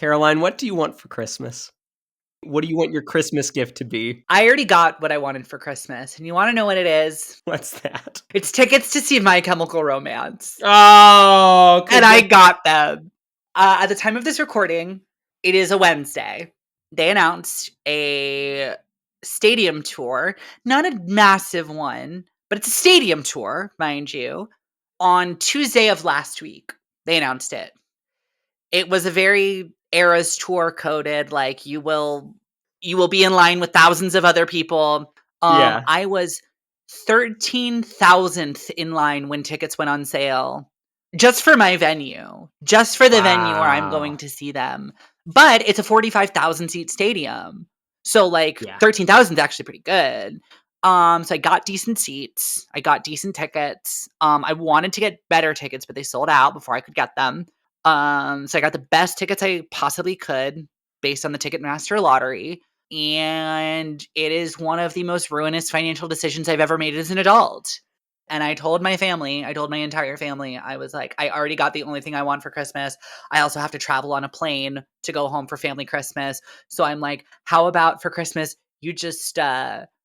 Caroline, what do you want for Christmas? What do you want your Christmas gift to be? I already got what I wanted for Christmas, and you want to know what it is? What's that? It's tickets to see My Chemical Romance. Oh, and I got them. At the time of this recording, it is a Wednesday. They announced a stadium tour, not a massive one, but it's a stadium tour, mind you. On Tuesday of last week, they announced it. It was a very Eras tour coded, like you will be in line with thousands of other people. Yeah. I was 13,000th in line when tickets went on sale. Just for my venue. Just for the venue where I'm going to see them. But it's a 45,000 seat stadium. So like 13,000 is actually pretty good. So I got decent seats. I got decent tickets. I wanted to get better tickets, but they sold out before I could get them. So I got the best tickets I possibly could based on the Ticketmaster lottery. And it is one of the most ruinous financial decisions I've ever made as an adult. And I told my entire family, I was like, I already got the only thing I want for Christmas. I also have to travel on a plane to go home for family Christmas. So I'm like, how about for Christmas, you just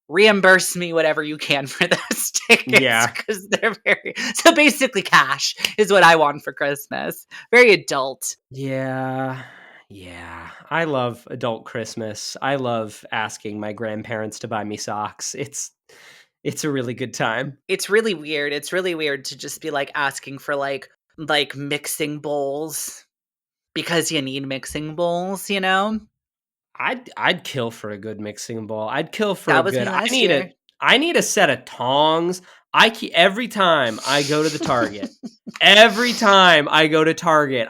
reimburse me whatever you can for those tickets. Yeah. Because they're so basically cash is what I want for Christmas. Very adult. Yeah. I love adult Christmas. I love asking my grandparents to buy me socks. It's a really good time. It's really weird. It's really weird to just be like asking for like mixing bowls because you need mixing bowls, you know? I'd kill for a good mixing bowl. I'd kill for That a was good. me last year. I need a set of tongs. Every time I go to the Target,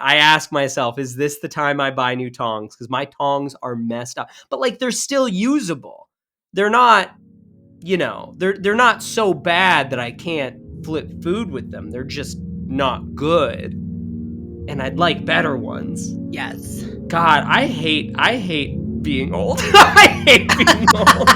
I ask myself, is this the time I buy new tongs? Because my tongs are messed up. But like they're still usable. They're not, they're not so bad that I can't flip food with them. They're just not good. And I'd like better ones. Yes. God, I hate being old. I hate being old.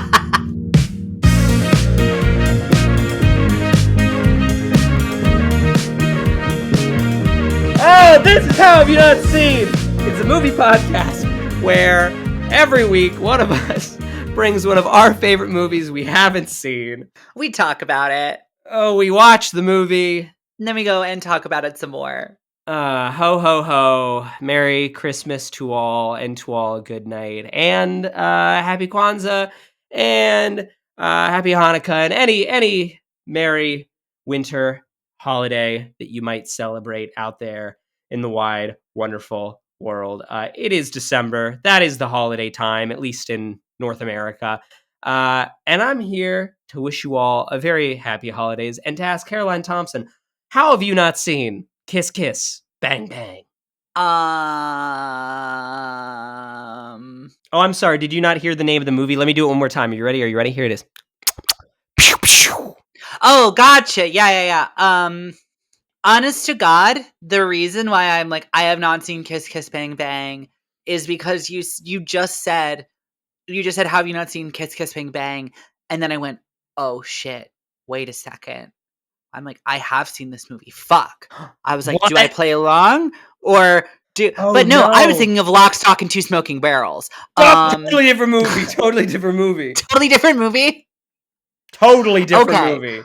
Oh, this is How Have You Not Seen? It's a movie podcast where every week one of us brings one of our favorite movies we haven't seen. We talk about it. Oh, we watch the movie. And then we go and talk about it some more. Ho, ho, ho. Merry Christmas to all, and to all a good night. And Happy Kwanzaa, and Happy Hanukkah, and any merry winter holiday that you might celebrate out there in the wide, wonderful world. It is December. That is the holiday time, at least in North America. And I'm here to wish you all a very happy holidays and to ask Caroline Thompson, how have you not seen Kiss Kiss Bang Bang? Oh, I'm sorry. Did you not hear the name of the movie? Let me do it one more time. Are you ready? Here it is. Oh, gotcha. Yeah. Honest to God, the reason why I'm like, I have not seen Kiss Kiss Bang Bang is because you just said, how have you not seen Kiss Kiss Bang Bang? And then I went, oh shit, wait a second. I'm like, I have seen this movie. Fuck. I was like, what? Do I play along? Or do... Oh, but no, I was thinking of Lock, Stock, and Two Smoking Barrels. Totally different movie. Totally different movie. Totally different movie? Totally different movie.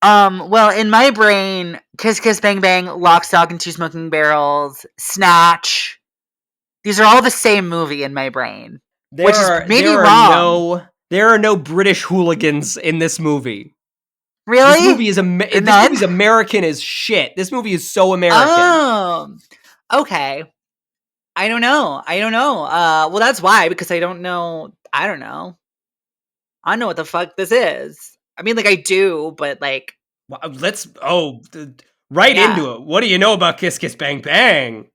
Well, in my brain, Kiss Kiss Bang Bang, Lock, Stock, and Two Smoking Barrels, Snatch. These are all the same movie in my brain. Which is maybe wrong. There are no British hooligans in this movie. Really? This movie is movie's American as shit. This movie is so American. Oh, okay. I don't know. Well, that's why, because I don't know. I don't know what the fuck this is. I mean, like, I do, but like, well, into it. What do you know about Kiss Kiss Bang Bang?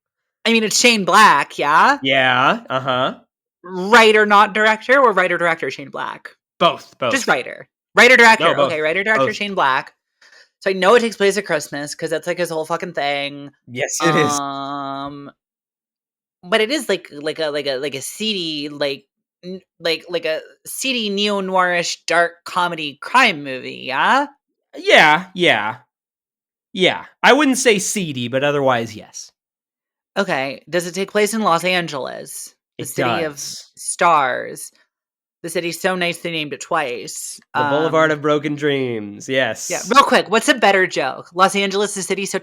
I mean, it's Shane Black, yeah? Yeah, Writer, not director, or writer-director Shane Black? Both. Just writer. Writer-director. No, okay, writer-director Shane Black. So I know it takes place at Christmas, because that's like his whole fucking thing. Yes, it is. But it is like a seedy, like a seedy neo-noirish dark comedy crime movie, yeah? Yeah. I wouldn't say seedy, but otherwise, yes. Okay. Does it take place in Los Angeles? The It city of does. stars. The city's so nice they named it twice. The Boulevard of Broken Dreams. Yeah, Yes. real quick, what's a better joke? Los Angeles, the city so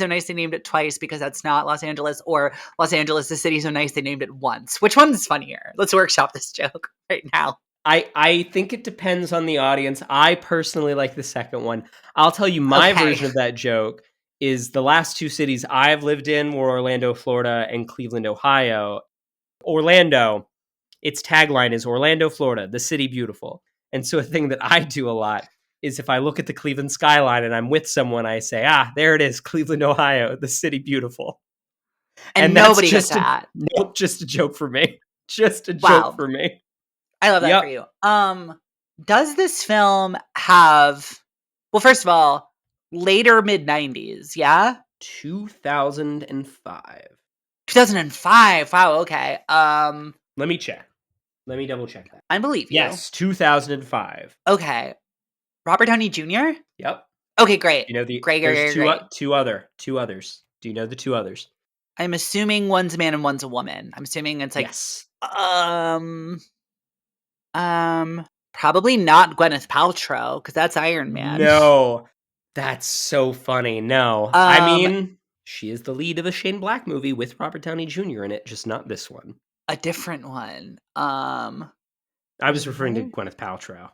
nice they named it twice because that's not Los Angeles, or Los Angeles, the city so nice they named it once. Which one's funnier? Let's workshop this joke right now. I think it depends on the audience. I personally like the second one. I'll tell you my version of that joke is the last two cities I've lived in were Orlando, Florida, and Cleveland, Ohio. Orlando, its tagline is Orlando, Florida, the city beautiful. And so a thing that I do a lot is if I look at the Cleveland skyline and I'm with someone, I say, there it is, Cleveland, Ohio, the city beautiful. And that's nobody gets just that. just a joke for me. Just a Wow. joke for me. I love that for you. Does this film have, well, first of all, later mid-90s, yeah? 2005. 2005. Wow, okay. Let me check. Let me double check that. I believe you. Yes, 2005. Okay. Robert Downey Jr.? Yep. Okay, great. You know the great. two others. Do you know the two others? I'm assuming one's a man and one's a woman. I'm assuming it's like yes. Probably not Gwyneth Paltrow because that's Iron Man. No, that's so funny. No, I mean she is the lead of a Shane Black movie with Robert Downey Jr. in it, just not this one. A different one. I was referring to Gwyneth Paltrow.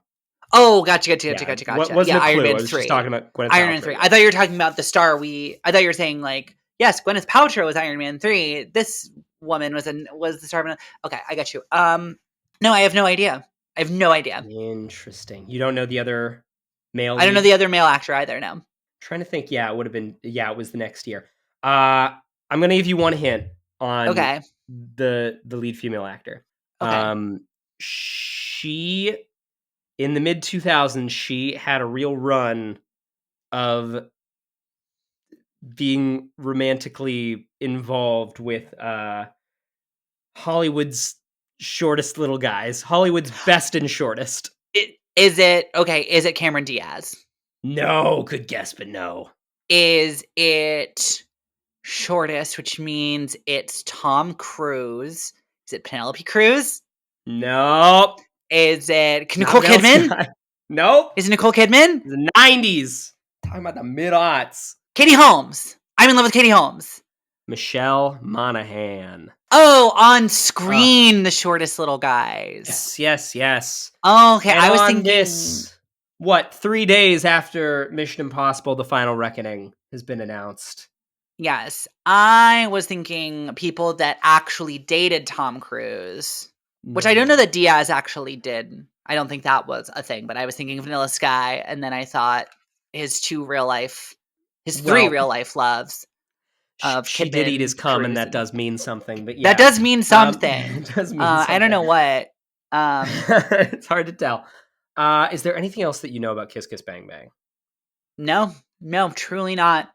Oh, gotcha. What wasn't a clue? I was just talking about Gwyneth Iron Man Paltrow. 3. I thought you were talking about the star I thought you were saying like, yes, Gwyneth Paltrow was Iron Man 3. This woman was the star. Okay, I got you. No, I have no idea. Interesting. You don't know the other male lead? I don't know the other male actor either, no. Trying to think. Yeah, it would have been. Yeah, it was the next year. I'm going to give you one hint on the lead female actor. Okay. She, in the mid 2000s, she had a real run of being romantically involved with Hollywood's shortest little guys. Hollywood's best and shortest. Is it Cameron Diaz? No, good guess, but no. Is it shortest, which means it's Tom Cruise? Is it Penelope Cruz? Nope. Is it Nicole Kidman? Nope. Is it Nicole Kidman? The 90s. Talking about the mid-aughts. Katie Holmes. I'm in love with Katie Holmes. Michelle Monaghan. Oh, on screen, the shortest little guys. Yes. Oh, okay. And I was on thinking this, 3 days after Mission Impossible: The Final Reckoning has been announced. Yes, I was thinking people that actually dated Tom Cruise, which I don't know that Diaz actually did. I don't think that was a thing, but I was thinking Vanilla Sky, and then I thought his three real life loves. She did eat his cum, and that does mean something. But yeah, that does mean something. It does mean something. I don't know what. It's hard to tell. Is there anything else that you know about Kiss Kiss Bang Bang? No, truly not.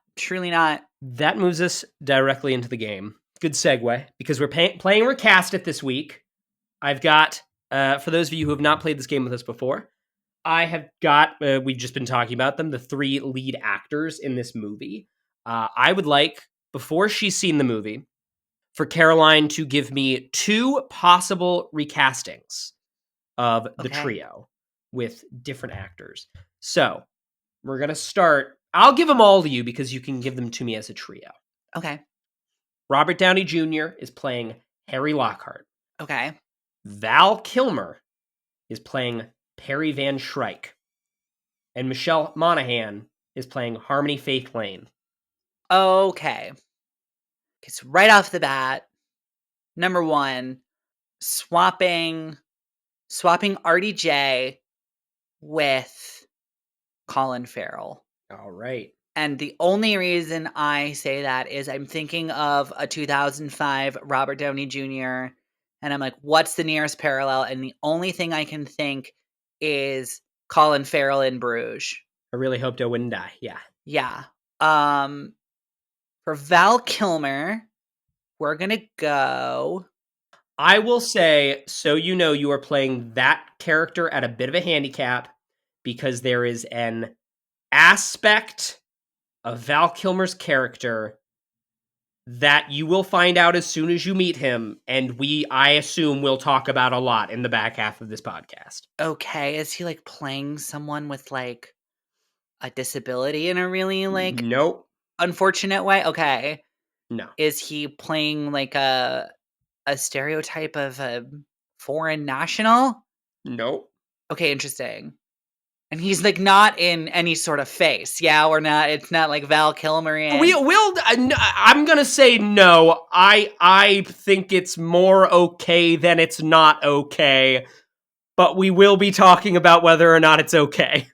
That moves us directly into the game. Good segue, because we're playing Recast It this week. I've got, for those of you who have not played this game with us before, I have got, we've just been talking about them, the three lead actors in this movie. I would like, before she's seen the movie, for Caroline to give me two possible recastings of the trio with different actors. So, we're going to start. I'll give them all to you because you can give them to me as a trio. Okay. Robert Downey Jr. is playing Harry Lockhart. Okay. Val Kilmer is playing Perry Van Shrike. And Michelle Monaghan is playing Harmony Faith Lane. Okay. So right off the bat, number one, swapping RDJ with Colin Farrell. All right. And the only reason I say that is I'm thinking of a 2005 Robert Downey Jr. And I'm like, what's the nearest parallel? And the only thing I can think is Colin Farrell in Bruges. I really hoped I wouldn't die. Yeah. Yeah. For Val Kilmer, we're going to go. I will say, so you know, you are playing that character at a bit of a handicap because there is an aspect of Val Kilmer's character that you will find out as soon as you meet him, and I assume we'll talk about a lot in the back half of this podcast. Okay, is he, like, playing someone with, like, a disability in a really, like, Nope. unfortunate way? Okay. No. Is he playing, like, a stereotype of a foreign national? Nope. Okay, interesting. And he's, like, not in any sort of face, yeah? Or not it's not like Val Kilmer in I'm gonna say no. I think it's more okay than it's not okay, but we will be talking about whether or not it's okay.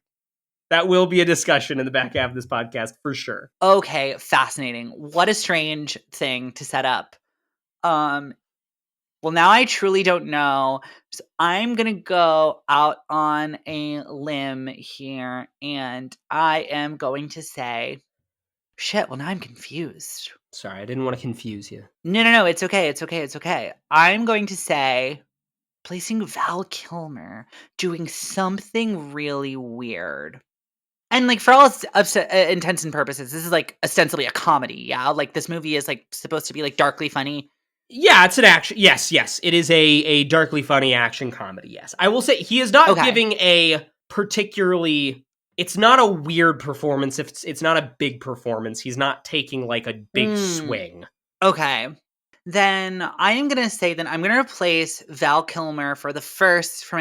That will be a discussion in the back half of this podcast for sure. Okay, fascinating. What a strange thing to set up. Well, now I truly don't know. So I'm going to go out on a limb here, and I am going to say, shit, well, now I'm confused. Sorry, I didn't want to confuse you. No, it's okay, it's okay, it's okay. I'm going to say, placing Val Kilmer doing something really weird. And, like, for all intents and purposes, this is, like, ostensibly a comedy, yeah? Like, this movie is, like, supposed to be, like, darkly funny. Yeah, it's an action. Yes. It is a darkly funny action comedy, yes. I will say, he is not giving a particularly... It's not a weird performance. It's not a big performance. He's not taking, like, a big swing. Okay. Then I am going to say that I'm going to replace Val Kilmer for my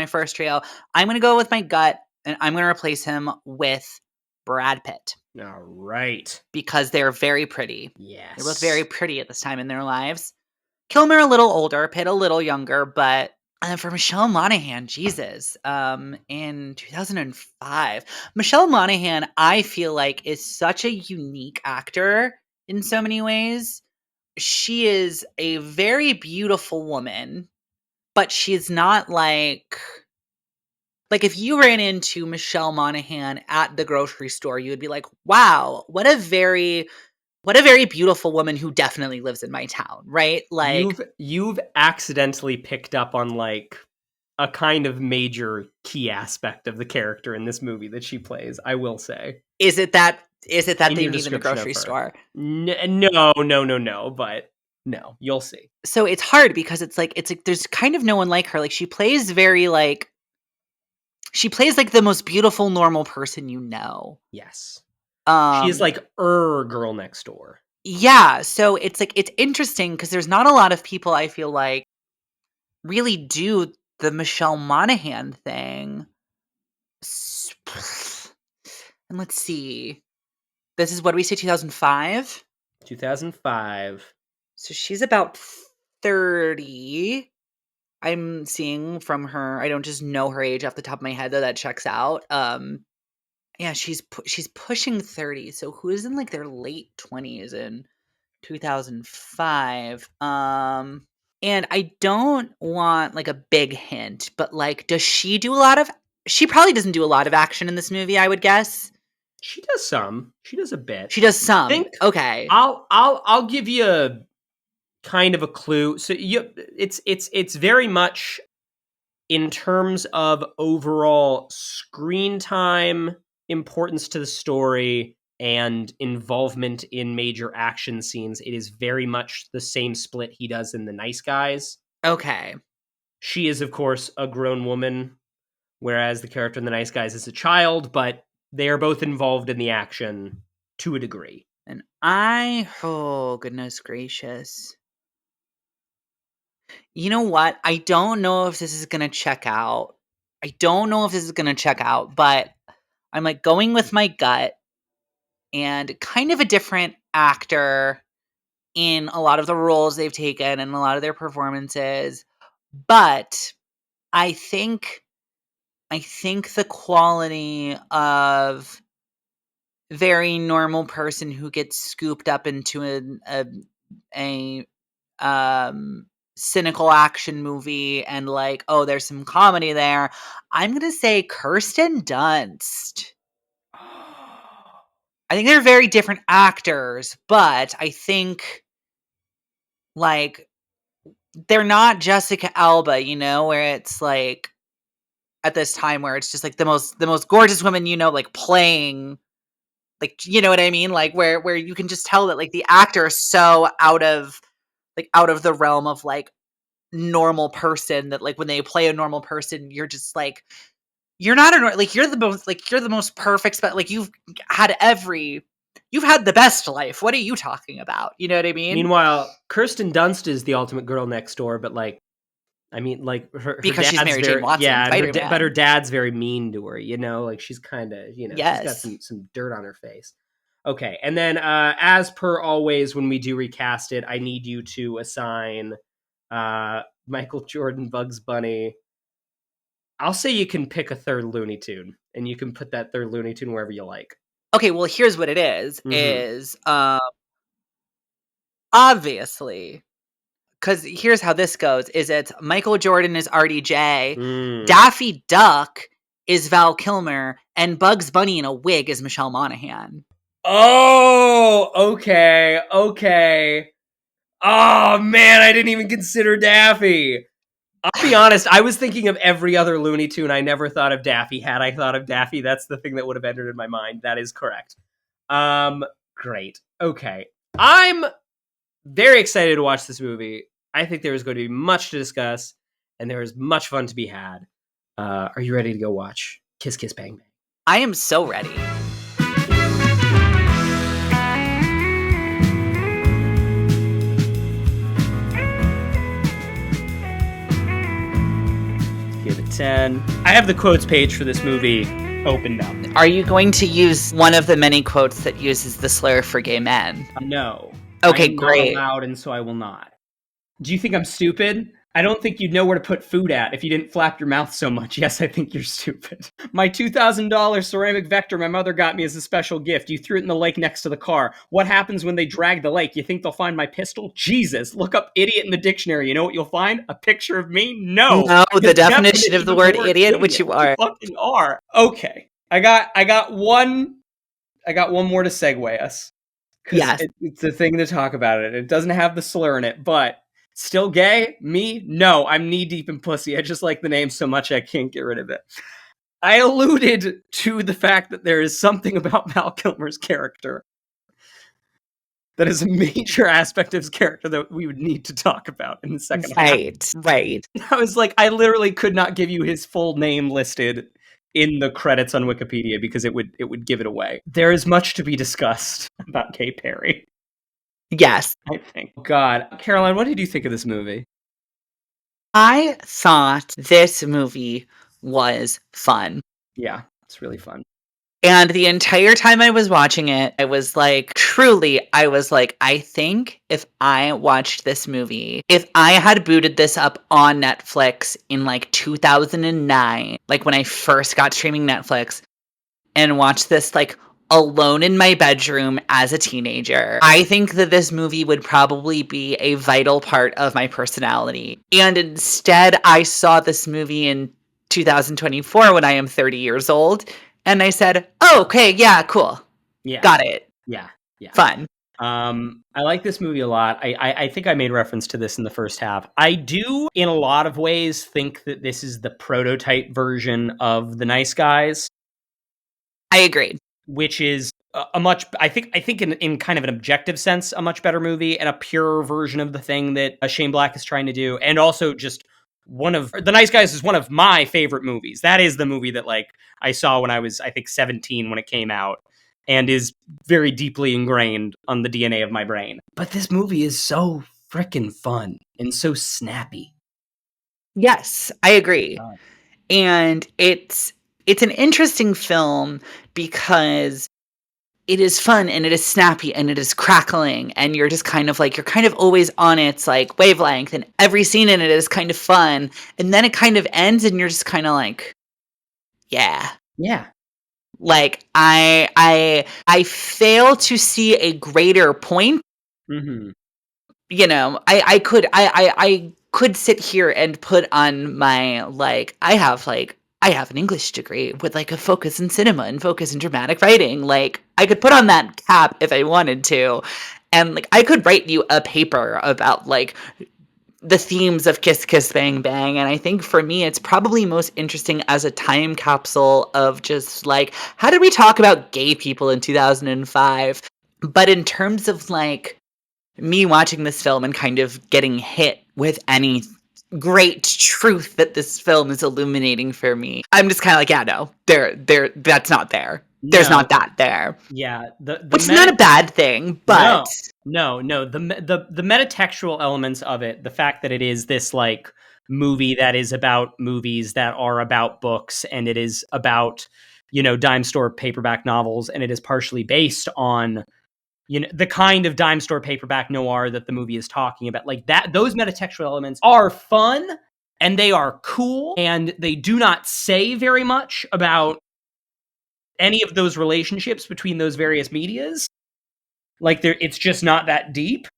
first trio. I'm going to go with my gut, and I'm going to replace him with Brad Pitt. All right. Because they're very pretty. Yes. They're both very pretty at this time in their lives. Kilmer a little older, Pitt a little younger, but for Michelle Monaghan, Jesus, in 2005, Michelle Monaghan, I feel like, is such a unique actor in so many ways. She is a very beautiful woman, but she's not like if you ran into Michelle Monaghan at the grocery store, you would be like, wow, what a very beautiful woman who definitely lives in my town, right? Like, you've accidentally picked up on, like, a kind of major key aspect of the character in this movie that she plays, I will say. Is it that they meet in the grocery store? No, but no, you'll see. So it's hard because it's like there's kind of no one like her. Like, she plays very like the most beautiful normal person you know. Yes. She is like girl next door. Yeah, so it's like it's interesting because there's not a lot of people I feel like really do the Michelle Monaghan thing. And let's see. This is, what do we say, 2005? 2005. So she's about 30. I'm seeing from her. I don't just know her age off the top of my head, though. That checks out. Yeah, she's pushing 30. So who is in, like, their late 20s in 2005? And I don't want, like, a big hint, but, like, does she do a lot of... She probably doesn't do a lot of action in this movie, I would guess. She does some. She does a bit. She does some. Okay. I'll give you a kind of a clue. So it's very much in terms of overall screen time, importance to the story, and involvement in major action scenes. It is very much the same split he does in The Nice Guys. Okay. She is, of course, a grown woman, whereas the character in The Nice Guys is a child, but they are both involved in the action to a degree. And oh, goodness gracious. You know what? I don't know if this is going to check out. But I'm, like, going with my gut, and kind of a different actor in a lot of the roles they've taken and a lot of their performances. But I think the quality of very normal person who gets scooped up into a cynical action movie, and, like, oh, there's some comedy there. I'm going to say Kirsten Dunst. I think they're very different actors, but I think, like, they're not Jessica Alba, you know, where it's like at this time where it's just like the most gorgeous woman, you know, like, playing Like, you know what I mean? Like where you can just tell that like the actor is so out of the realm of like normal person that like when they play a normal person, you're just like, you're not like you're the most perfect, like you've had the best life. What are you talking about? You know what I mean? Meanwhile, Kirsten Dunst is the ultimate girl next door, but like, I mean, like her Because she's dad's Mary Jane very, Watson, yeah, Spider-Man. but her dad's very mean to her. You know, like she's kind of, you know, she's got Yes. some dirt on her face. Okay, and then as per always, when we do recast it, I need you to assign Michael Jordan, Bugs Bunny. I'll say you can pick a third Looney Tune, and you can put that third Looney Tune wherever you like. Okay, well, here's what it is. Mhm. Is obviously, because here's how this goes: is it's Michael Jordan is RDJ, Daffy Duck is Val Kilmer, and Bugs Bunny in a wig is Michelle Monaghan. Oh, okay. Oh man, I didn't even consider Daffy. I'll be honest, I was thinking of every other Looney Tune. I never thought of Daffy. Had I thought of Daffy, that's the thing that would have entered in my mind. That is correct. Great. Okay. I'm very excited to watch this movie. I think there is going to be much to discuss, and there is much fun to be had. Are you ready to go watch Kiss Kiss Bang Bang? I am so ready. Give it 10. I have the quotes page for this movie opened up. Are you going to use one of the many quotes that uses the slur for gay men? No. Okay, I'm great. not allowed, and so I will not. Do you think I'm stupid? I don't think you'd know where to put food at if you didn't flap your mouth so much. Yes, I think you're stupid. My $2,000 ceramic vector my mother got me as a special gift. You threw it in the lake next to the car. What happens when they drag the lake? You think they'll find my pistol? Jesus, look up idiot in the dictionary. You know what you'll find? A picture of me? No, the definition of the word idiot, which you are. You fucking are. Okay, I got one more to segue us. Yes. It's a thing to talk about it. It doesn't have the slur in it, but still gay? Me? No, I'm knee deep in pussy. I just like the name so much I can't get rid of it. I alluded to the fact that there is something about Val Kilmer's character that is a major aspect of his character that we would need to talk about in the second half. Right. I was like, I literally could not give you his full name listed in the credits on Wikipedia because it would give it away. There is much to be discussed about Gay Perry. Yes. I think. God. Caroline, what did you think of this movie? I thought this movie was fun. Yeah, it's really fun. And the entire time I was watching it, I was like, I think if I watched this movie, if I had booted this up on Netflix in like 2009, like when I first got streaming Netflix, and watched this like alone in my bedroom as a teenager, I think that this movie would probably be a vital part of my personality. And instead, I saw this movie in 2024 when I am 30 years old, and I said, oh, okay, yeah, cool. Yeah. Got it. Yeah. Fun. I like this movie a lot. I think I made reference to this in the first half. I do, in a lot of ways, think that this is the prototype version of The Nice Guys. I agree. Which is a much, I think in kind of an objective sense, a much better movie and a pure version of the thing that Shane Black is trying to do. And also just The Nice Guys is one of my favorite movies. That is the movie that like I saw when I was, I think 17 when it came out and is very deeply ingrained on the DNA of my brain. But this movie is so freaking fun and so snappy. Yes, I agree. And it's an interesting film because it is fun and it is snappy and it is crackling and you're just kind of like, you're kind of always on its like wavelength and every scene in it is kind of fun. And then it kind of ends and you're just kind of like, yeah. Like I fail to see a greater point. Mm-hmm. You know, I could sit here and put on my, like, I have an English degree with like a focus in cinema and focus in dramatic writing. Like I could put on that cap if I wanted to. And like I could write you a paper about like the themes of Kiss Kiss Bang Bang. And I think for me, it's probably most interesting as a time capsule of just like, how did we talk about gay people in 2005? But in terms of like me watching this film and kind of getting hit with any great truth that this film is illuminating for me, I'm just kind of like, yeah, no, that's not there. There's not that there. Yeah, which is not a bad thing, but no, the metatextual elements of it, the fact that it is this like movie that is about movies that are about books, and it is about, you know, dime store paperback novels, and it is partially based on, you know, the kind of dime store paperback noir that the movie is talking about. Like that, those metatextual elements are fun and they are cool, and they do not say very much about any of those relationships between those various medias. Like it's just not that deep.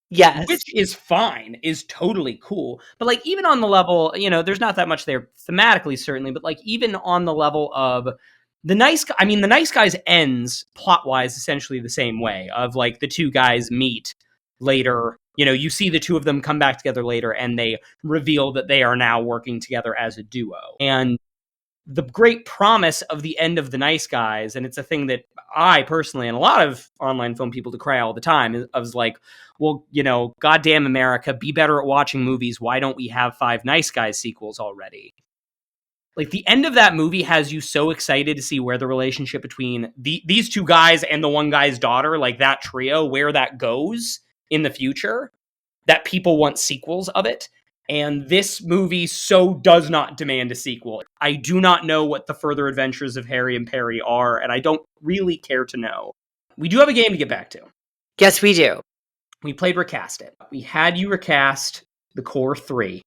Yes. Which is fine, is totally cool. But like even on the level, you know, there's not that much there thematically, certainly, but like even on the level of The Nice Guys ends plot-wise essentially the same way, of like the two guys meet later. You know, you see the two of them come back together later and they reveal that they are now working together as a duo. And the great promise of the end of The Nice Guys, and it's a thing that I personally and a lot of online film people decry all the time, I was like, well, you know, goddamn America, be better at watching movies. Why don't we have 5 Nice Guys sequels already? Like the end of that movie has you so excited to see where the relationship between these two guys and the one guy's daughter, like that trio, where that goes in the future, that people want sequels of it. And this movie so does not demand a sequel. I do not know what the further adventures of Harry and Perry are, and I don't really care to know. We do have a game to get back to. Yes, we do. We played Recast It. We had you recast the core 3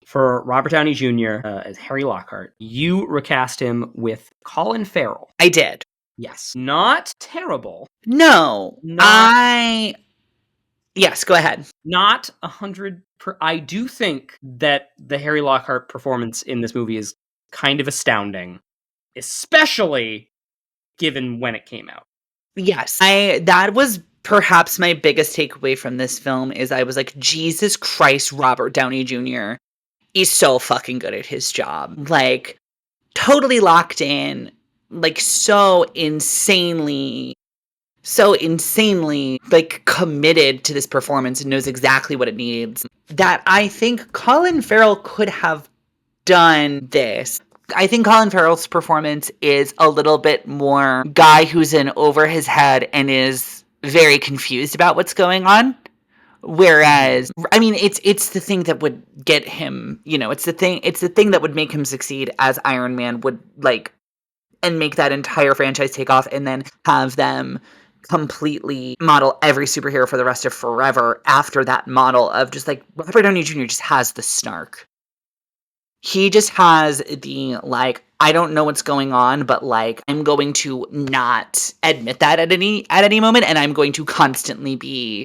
for Robert Downey Jr. As Harry Lockhart. You recast him with Colin Farrell. I did. Yes. Not terrible. No. Yes, go ahead. Not 100%. I do think that the Harry Lockhart performance in this movie is kind of astounding, especially given when it came out. Yes. That was perhaps my biggest takeaway from this film, is I was like, Jesus Christ, Robert Downey Jr. is so fucking good at his job. Like, totally locked in, like so insanely like committed to this performance and knows exactly what it needs, that I think Colin Farrell could have done this. I think Colin Farrell's performance is a little bit more guy who's in over his head and is very confused about what's going on. Whereas, I mean, it's the thing that would get him, you know, it's the thing that would make him succeed as Iron Man, would like, and make that entire franchise take off, and then have them completely model every superhero for the rest of forever after that model of just like, Robert Downey Jr. just has the snark. He just has the, like, I don't know what's going on, but like, I'm going to not admit that at any moment, and I'm going to constantly be,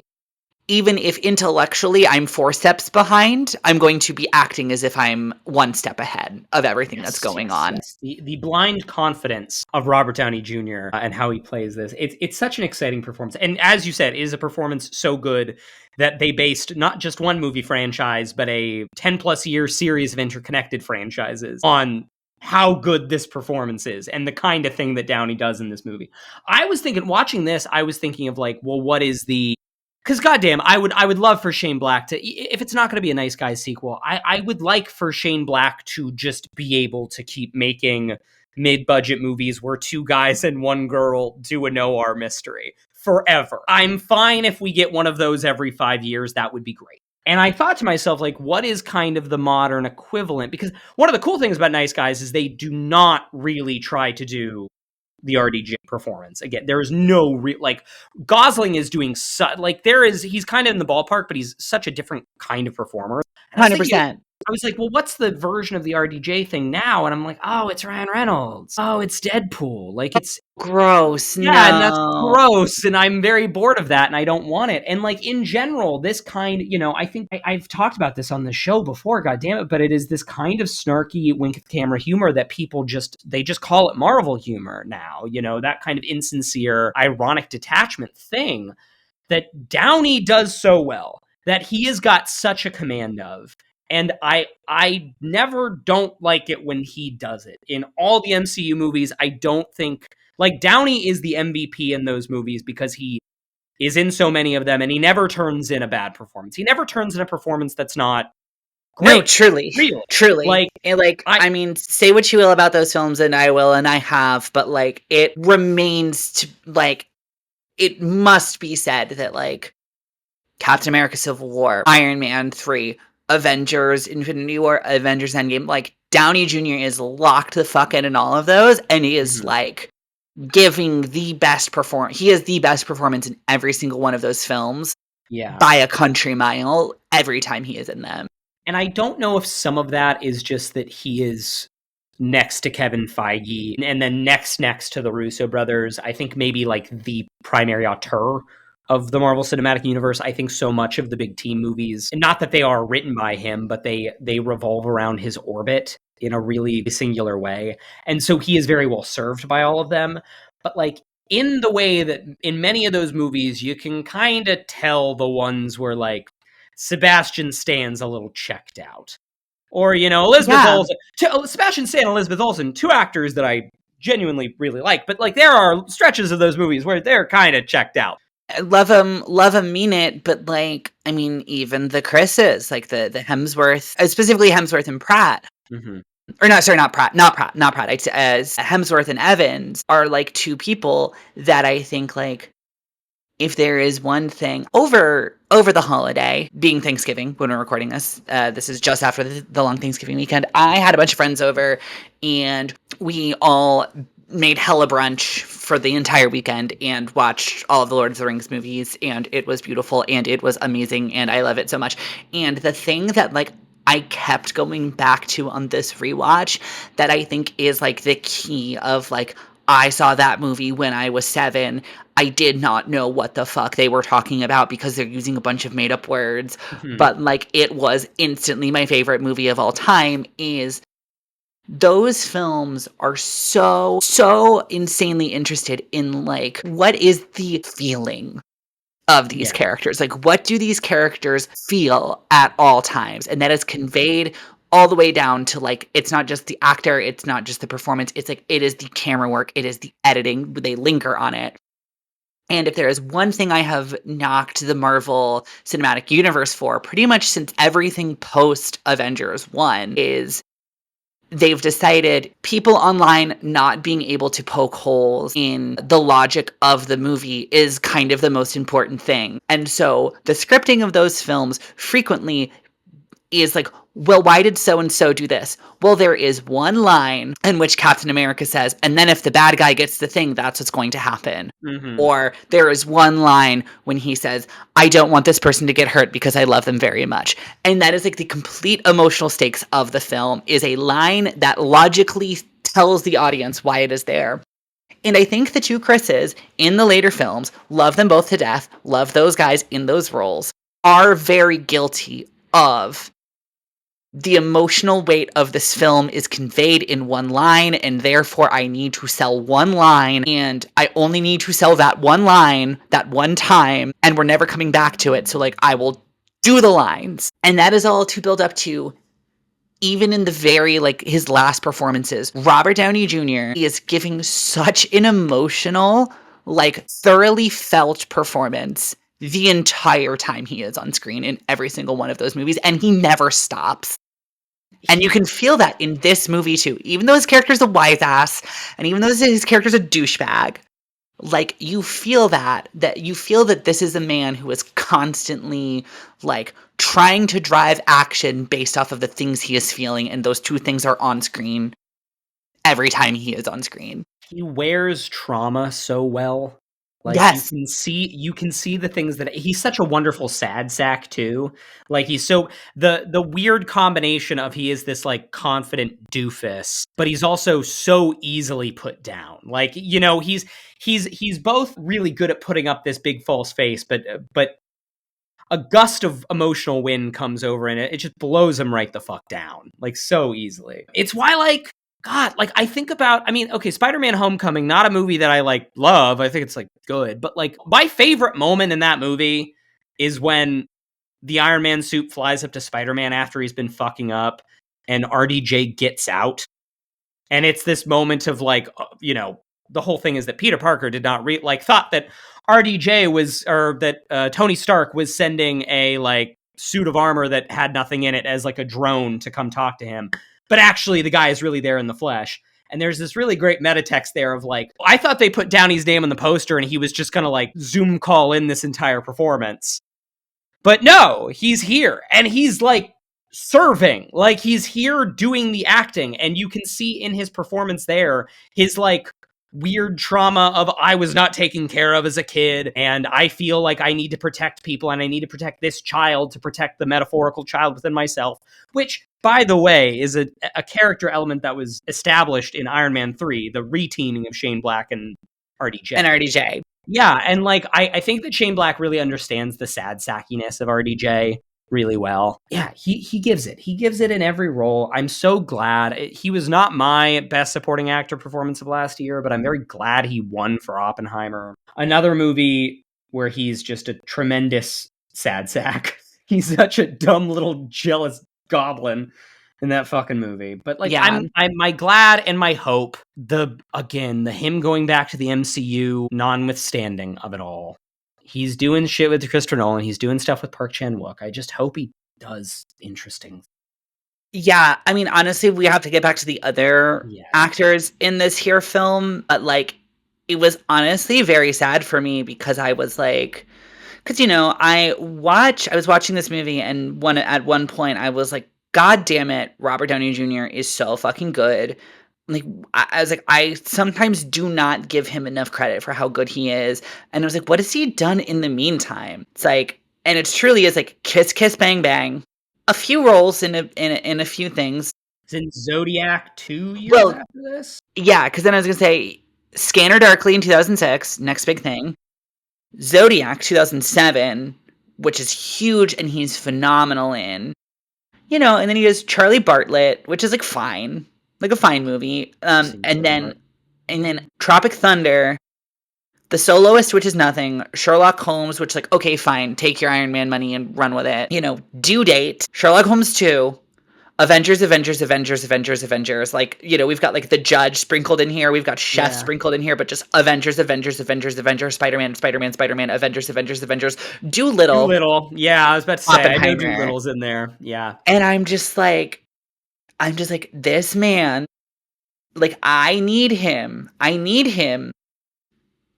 even if intellectually I'm 4 steps behind, I'm going to be acting as if I'm 1 step ahead of everything that's going on. Yes. The blind confidence of Robert Downey Jr. And how he plays this. It's such an exciting performance. And as you said, it is a performance so good that they based not just one movie franchise, but a 10+ year series of interconnected franchises on how good this performance is and the kind of thing that Downey does in this movie. I was thinking, watching this, I was thinking of like, well, what is the... Because goddamn, I would love for Shane Black to, if it's not going to be a Nice Guys sequel, I would like for Shane Black to just be able to keep making mid-budget movies where 2 guys and 1 girl do a noir mystery forever. I'm fine if we get one of those every 5 years. That would be great. And I thought to myself, like, what is kind of the modern equivalent? Because one of the cool things about Nice Guys is they do not really try to do the RDJ performance. Again, there is no like, Gosling is doing he's kind of in the ballpark, but he's such a different kind of performer. 100%. I was like, well, what's the version of the RDJ thing now? And I'm like, oh, it's Ryan Reynolds. Oh, it's Deadpool. Like, it's gross. Yeah, no. And that's gross. And I'm very bored of that. And I don't want it. And like, in general, this kind, you know, I think I've talked about this on the show before, God damn it. But it is this kind of snarky wink at the camera humor that people just call it Marvel humor now. You know, that kind of insincere, ironic detachment thing that Downey does so well. that he has got such a command of. And I never don't like it when he does it. In all the MCU movies, I don't think, like, Downey is the MVP in those movies because he is in so many of them, and he never turns in a bad performance. He never turns in a performance that's not great. No, truly. Real. Truly. I mean, say what you will about those films, and I will, and I have, but, like, it remains to, like, it must be said that, like, Captain America Civil War, Iron Man 3, Avengers Infinity War, Avengers Endgame, like, Downey Jr. is locked the fuck in all of those, and he is, like, giving the best performance. He is the best performance in every single one of those films. Yeah. By a country mile every time he is in them. And I don't know if some of that is just that he is next to Kevin Feige and then next to the Russo brothers. I think maybe like the primary auteur of the Marvel Cinematic Universe. I think so much of the big team movies, and not that they are written by him, but they revolve around his orbit in a really singular way. And so he is very well served by all of them. But like in the way that in many of those movies, you can kind of tell the ones where like Sebastian Stan's a little checked out. Or, you know, Elizabeth Olsen. Sebastian Stan and Elizabeth Olsen, two actors that I genuinely really like. But like there are stretches of those movies where they're kind of checked out. Love them, mean it, but like, I mean, even the Chris's, like the Hemsworth, specifically Hemsworth and Pratt. Mm-hmm. Or not Pratt. As Hemsworth and Evans are like two people that I think like, if there is one thing over the holiday, being Thanksgiving when we're recording this, this is just after the long Thanksgiving weekend, I had a bunch of friends over and we all made hella brunch for the entire weekend and watched all of the Lord of the Rings movies, and it was beautiful and it was amazing and I love it so much. And the thing that like I kept going back to on this rewatch that I think is like the key of like, I saw that movie when I was 7. I did not know what the fuck they were talking about because they're using a bunch of made up words, but like it was instantly my favorite movie of all time. Is those films are so insanely interested in like, what is the feeling of these characters? Like, what do these characters feel at all times? And that is conveyed all the way down to like, it's not just the actor, it's not just the performance, it's like, it is the camera work, it is the editing, they linger on it. And if there is one thing I have knocked the Marvel Cinematic Universe for pretty much since everything post Avengers 1 is they've decided people online not being able to poke holes in the logic of the movie is kind of the most important thing. And so the scripting of those films frequently is like, well, why did so-and-so do this? Well, there is one line in which Captain America says, and then if the bad guy gets the thing, that's what's going to happen. Mm-hmm. Or there is one line when he says, I don't want this person to get hurt because I love them very much. And that is like the complete emotional stakes of the film, is a line that logically tells the audience why it is there. And I think the two Chris's in the later films, love them both to death, love those guys in those roles, are very guilty of the emotional weight of this film is conveyed in one line, and therefore I need to sell one line, and I only need to sell that one line that one time, and we're never coming back to it, so like I will do the lines. And that is all to build up to, even in the very, like, his last performances, Robert Downey Jr. is giving such an emotional, like, thoroughly felt performance the entire time he is on screen in every single one of those movies, and he never stops. And you can feel that in this movie too. Even though his character's a wise ass, and even though his character's a douchebag, like, you feel that this is a man who is constantly, like, trying to drive action based off of the things he is feeling, and those two things are on screen every time he is on screen. He wears trauma so well. Like, yes. You can see the things that he's such a wonderful sad sack too. Like, he's so the weird combination of he is this like confident doofus, but he's also so easily put down. Like, you know, he's both really good at putting up this big false face, but a gust of emotional wind comes over and it just blows him right the fuck down, like, so easily. It's why, like, God, like, I think about, I mean, okay, Spider-Man Homecoming, not a movie that I, like, love. I think it's, like, good. But, like, my favorite moment in that movie is when the Iron Man suit flies up to Spider-Man after he's been fucking up, and RDJ gets out. And it's this moment of like, the whole thing is that Peter Parker did not thought that RDJ was, or that Tony Stark was sending a like suit of armor that had nothing in it as like a drone to come talk to him. But actually the guy is really there in the flesh. And there's this really great meta text there of like, I thought they put Downey's name on the poster and he was just going to like Zoom call in this entire performance. But no, he's here and he's like serving, like he's here doing the acting, and you can see in his performance there his like weird trauma of I was not taken care of as a kid and I feel like I need to protect people and I need to protect this child to protect the metaphorical child within myself, which by the way is a character element that was established in Iron Man 3, the reteaming of Shane Black and RDJ. Yeah, and like I think that Shane Black really understands the sad sackiness of RDJ really well. Yeah, he gives it. He gives it in every role. I'm so glad. He was not my best supporting actor performance of last year, but I'm very glad he won for Oppenheimer. Another movie where he's just a tremendous sad sack. He's such a dumb little jealous goblin in that fucking movie. But like, yeah. I'm my glad and my hope, the him going back to the MCU, notwithstanding of it all. He's doing shit with Christopher Nolan. He's doing stuff with Park Chan-wook. I just hope he does interesting. Yeah, I mean, honestly, we have to get back to the other actors in this here film. But like, it was honestly very sad for me because I was like, because I was watching this movie and at one point I was like, God damn it, Robert Downey Jr. is so fucking good. Like, I was like, I sometimes do not give him enough credit for how good he is. And I was like, what has he done in the meantime? It's like, and it truly is like Kiss Kiss Bang Bang. A few roles in a few things. It's in Zodiac 2 years after this? Yeah, because then I was going to say Scanner Darkly in 2006, next big thing. Zodiac 2007, which is huge and he's phenomenal in. And then he does Charlie Bartlett, which is like fine. Like a fine movie. And then Tropic Thunder, The Soloist, which is nothing, Sherlock Holmes, which like, okay, fine, take your Iron Man money and run with it. Due Date, Sherlock Holmes 2, Avengers. Like, we've got like the Judge sprinkled in here. We've got Chef sprinkled in here, but just Avengers, Spider-Man, Avengers, Doolittle. Yeah, I was about to say, I know Doolittle's in there. Yeah. And I'm just like, this man, like, I need him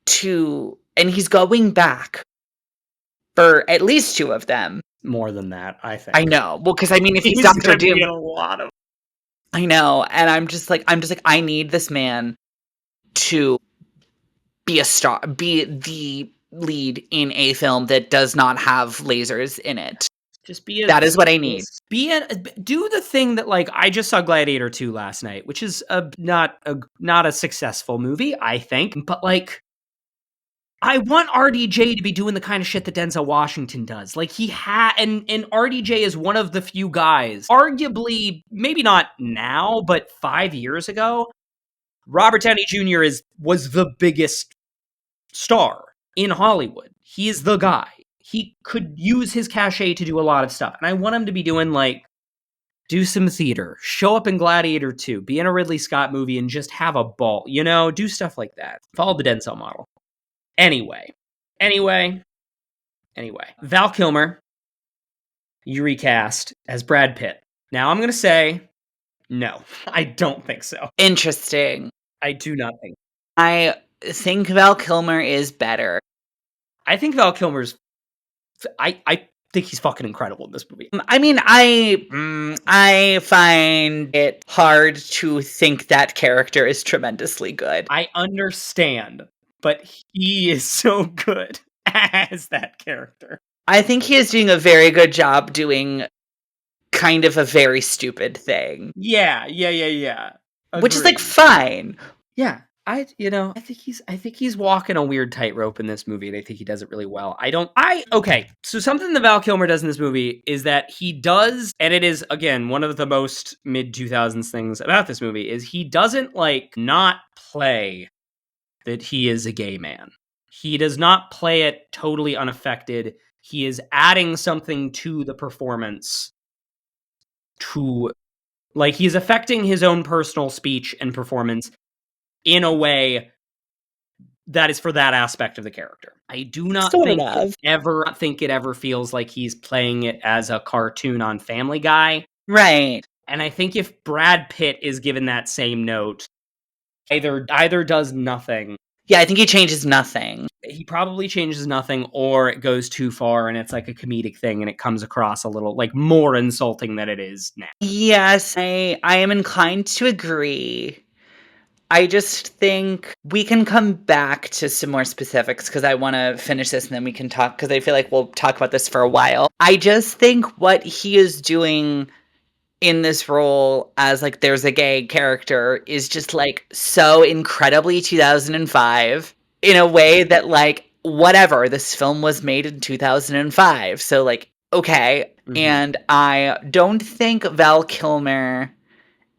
to, and he's going back for at least 2 of them. More than that, I think. I know. Well, because I mean, if he's Dr. Doom, a lot of. I know, and I'm just like, I need this man to be a star, be the lead in a film that does not have lasers in it. Just be that is what I need. Do the thing that, like, I just saw Gladiator 2 last night, which is not a successful movie, I think, but like, I want RDJ to be doing the kind of shit that Denzel Washington does. Like, and RDJ is one of the few guys, arguably, maybe not now, but 5 years ago, Robert Downey Jr. was the biggest star in Hollywood. He is the guy. He could use his cachet to do a lot of stuff. And I want him to be doing, like, do some theater, show up in Gladiator 2, be in a Ridley Scott movie and just have a ball, do stuff like that. Follow the Denzel model. Anyway, Val Kilmer, you recast as Brad Pitt. Now I'm going to say, no, I don't think so. Interesting. I do not think. I think Val Kilmer is better. I think Val Kilmer's, I think he's fucking incredible in this movie. I mean, I find it hard to think that character is tremendously good. I understand. But he is so good as that character. I think he is doing a very good job doing kind of a very stupid thing. Yeah. Agreed. Which is like fine. Yeah. I think he's walking a weird tightrope in this movie, and I think he does it really well. Okay. So something that Val Kilmer does in this movie is that he does, and it is, again, one of the most mid-2000s things about this movie, is he doesn't, like, not play that he is a gay man. He does not play it totally unaffected. He is adding something to the performance to, like, he's affecting his own personal speech and performance in a way that is for that aspect of the character. I do not think it ever feels like he's playing it as a cartoon on Family Guy. Right. And I think if Brad Pitt is given that same note, either does nothing. Yeah, I think he changes nothing. He probably changes nothing, or it goes too far and it's like a comedic thing and it comes across a little like more insulting than it is now. Yes, I am inclined to agree. I just think we can come back to some more specifics because I want to finish this and then we can talk, because I feel like we'll talk about this for a while. I just think what he is doing in this role as like there's a gay character is just like so incredibly 2005 in a way that like whatever, this film was made in 2005, so like okay. And I don't think Val Kilmer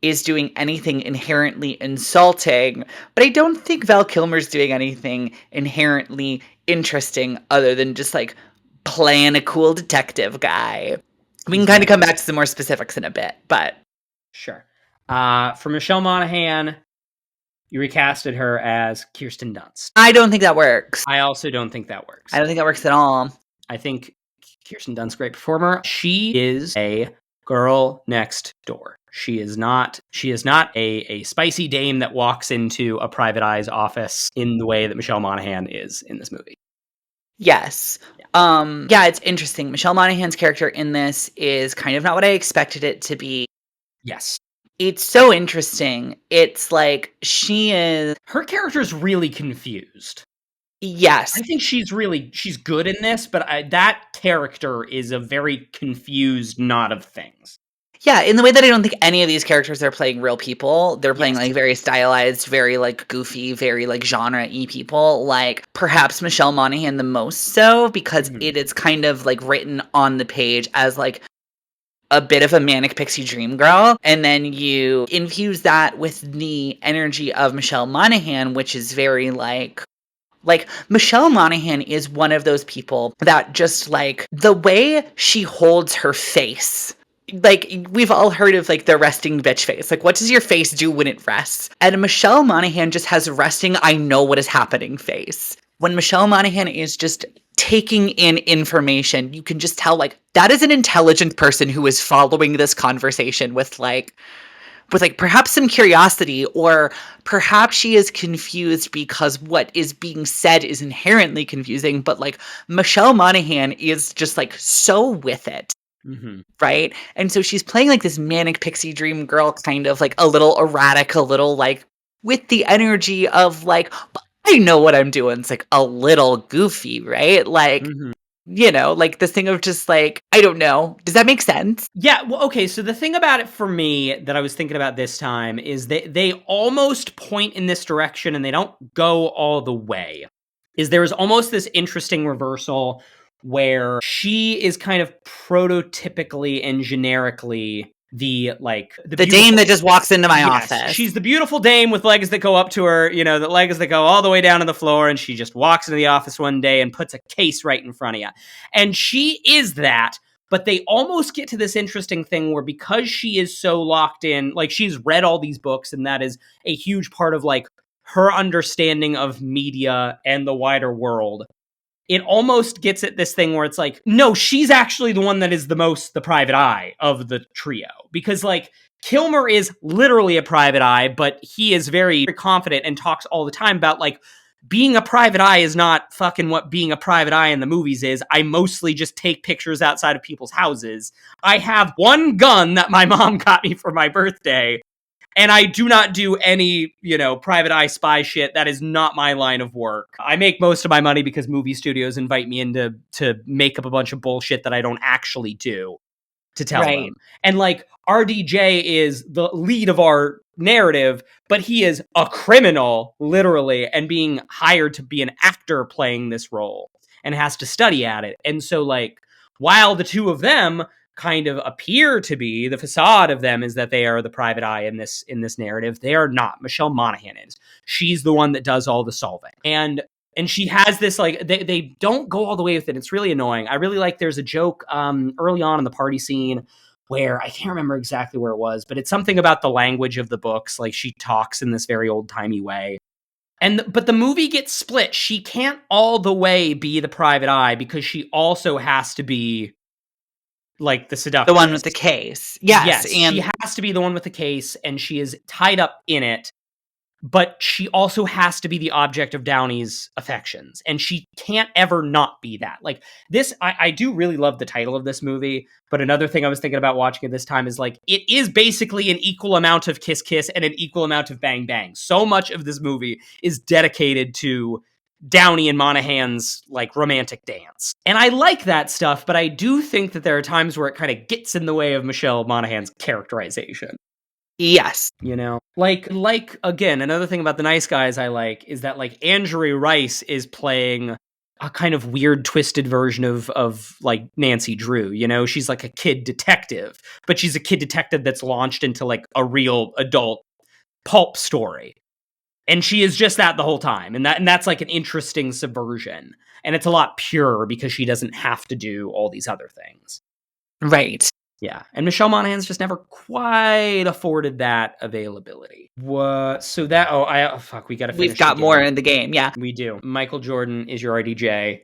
is doing anything inherently insulting, but I don't think Val Kilmer's doing anything inherently interesting other than just like playing a cool detective guy. We can kind of come back to some more specifics in a bit, but sure. For Michelle Monaghan, you recasted her as Kirsten Dunst. I don't think that works. I also don't think that works. I don't think that works at all. I think Kirsten Dunst's a great performer. She is a girl next door. She is not a spicy dame that walks into a private eye's office in the way that Michelle Monaghan is in this movie. Yes. Yeah, it's interesting. Michelle Monaghan's character in this is kind of not what I expected it to be. Yes. It's so interesting. It's like her character is really confused. Yes. I think she's good in this, but that character is a very confused knot of things. Yeah, in the way that I don't think any of these characters are playing real people. They're playing like very stylized, very like goofy, very like genre-y people. Like perhaps Michelle Monaghan the most so, because it is kind of like written on the page as like a bit of a manic pixie dream girl. And then you infuse that with the energy of Michelle Monaghan, which is very like Michelle Monaghan is one of those people that just like the way she holds her face. Like, we've all heard of, like, the resting bitch face. Like, what does your face do when it rests? And Michelle Monaghan just has resting, I know what is happening face. When Michelle Monaghan is just taking in information, you can just tell, like, that is an intelligent person who is following this conversation with perhaps some curiosity, or perhaps she is confused because what is being said is inherently confusing, but, like, Michelle Monaghan is just, like, so with it. Right? And so she's playing like this manic pixie dream girl, kind of like a little erratic, a little like with the energy of like, I know what I'm doing. It's like a little goofy, right? Like, you know, like this thing of just like, I don't know. Does that make sense? Yeah. Well, okay. So the thing about it for me that I was thinking about this time is that they almost point in this direction and they don't go all the way. There is almost this interesting reversal where she is kind of prototypically and generically the dame that just walks into my office. She's the beautiful dame with legs that go up to her, you know, the legs that go all the way down to the floor, and she just walks into the office one day and puts a case right in front of you. And she is that, but they almost get to this interesting thing where because she is so locked in, like she's read all these books, and that is a huge part of like her understanding of media and the wider world. It almost gets at this thing where it's like, no, she's actually the one that is the private eye of the trio. Because like Kilmer is literally a private eye, but he is very confident and talks all the time about like being a private eye is not fucking what being a private eye in the movies is. I mostly just take pictures outside of people's houses. I have one gun that my mom got me for my birthday. And I do not do any, you know, private eye spy shit. That is not my line of work. I make most of my money because movie studios invite me in to make up a bunch of bullshit that I don't actually do to tell them. And like RDJ is the lead of our narrative, but he is a criminal, literally, and being hired to be an actor playing this role and has to study at it. And so like, while the two of them kind of appear to be, the facade of them is that they are the private eye in this narrative. They are not. Michelle Monaghan is. She's the one that does all the solving. And And she has this, like, they don't go all the way with it. It's really annoying. I really like, there's a joke early on in the party scene where I can't remember exactly where it was, but it's something about the language of the books. Like, she talks in this very old-timey way. But the movie gets split. She can't all the way be the private eye because she also has to be, like, the seductress. The one with the case. Yes. And she has to be the one with the case, and she is tied up in it. But she also has to be the object of Downey's affections. And she can't ever not be that. Like, this, I do really love the title of this movie. But another thing I was thinking about watching it this time is, like, it is basically an equal amount of kiss kiss and an equal amount of bang bang. So much of this movie is dedicated to Downey and Monaghan's, like, romantic dance. And I like that stuff, but I do think that there are times where it kind of gets in the way of Michelle Monaghan's characterization. Yes. You know, like again, another thing about The Nice Guys I like is that, like, Andrea Rice is playing a kind of weird twisted version of like Nancy Drew. You know, she's like a kid detective, but she's a kid detective that's launched into, like, a real adult pulp story. And she is just that the whole time. And that's like an interesting subversion. And it's a lot purer because she doesn't have to do all these other things. Right. Yeah, and Michelle Monaghan's just never quite afforded that availability. What? So that, we gotta finish. We've got more in the game, yeah. We do. Michael Jordan is your RDJ.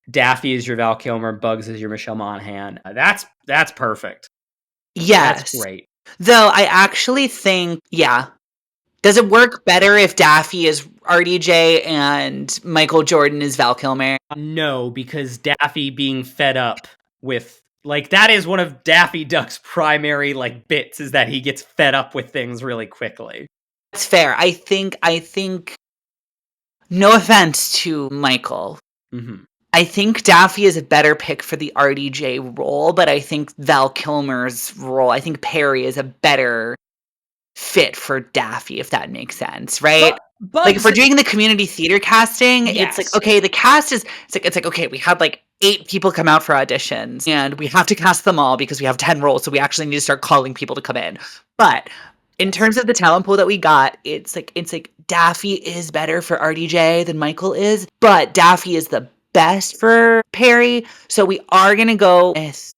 Daffy is your Val Kilmer. Bugs is your Michelle Monaghan. That's perfect. Yes. That's great. Though I actually think, yeah. Does it work better if Daffy is RDJ and Michael Jordan is Val Kilmer? No, because Daffy being fed up with, like, that is one of Daffy Duck's primary, like, bits, is that he gets fed up with things really quickly. That's fair. I think, no offense to Michael. Mm-hmm. I think Daffy is a better pick for the RDJ role, but I think Val Kilmer's role, I think Perry is a better fit for Daffy, if that makes sense, right? But like, if we're doing the community theater casting, yes. It's like, okay, the cast is, it's like, okay, we had like 8 people come out for auditions, and we have to cast them all because we have 10 roles, so we actually need to start calling people to come in. But in terms of the talent pool that we got, it's like Daffy is better for RDJ than Michael is, but Daffy is the best for Perry, so we are gonna go with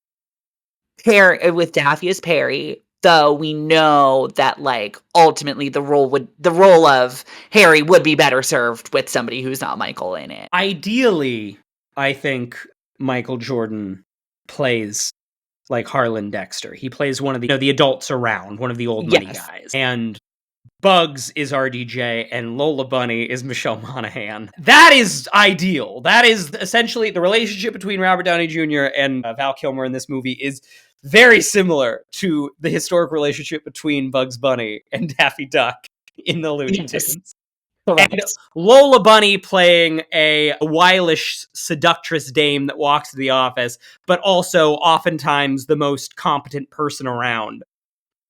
Daffy as Perry. Though we know that, like, ultimately the role of Harry would be better served with somebody who's not Michael in it. Ideally, I think Michael Jordan plays, like, Harlan Dexter. He plays one of the, the adults around, one of the old money guys. And Bugs is RDJ and Lola Bunny is Michelle Monaghan. That is ideal. That is essentially the relationship between Robert Downey Jr. and Val Kilmer in this movie is very similar to the historic relationship between Bugs Bunny and Daffy Duck in the Looney Tunes. And Lola Bunny playing a wilish seductress dame that walks to the office, but also oftentimes the most competent person around,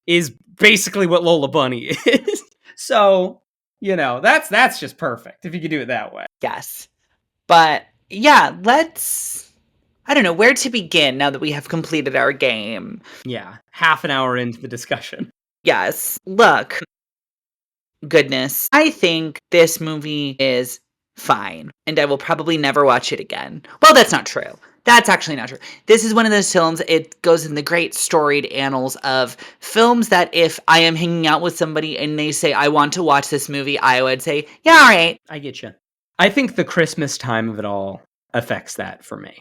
is basically what Lola Bunny is. So, that's just perfect if you could do it that way. Yes. But yeah, I don't know where to begin now that we have completed our game. Yeah, half an hour into the discussion. Yes. Look, goodness, I think this movie is fine, and I will probably never watch it again. Well, that's not true. That's actually not true. This is one of those films, it goes in the great storied annals of films that if I am hanging out with somebody and they say, I want to watch this movie, I would say, yeah, all right. I get you. I think the Christmastime of it all affects that for me.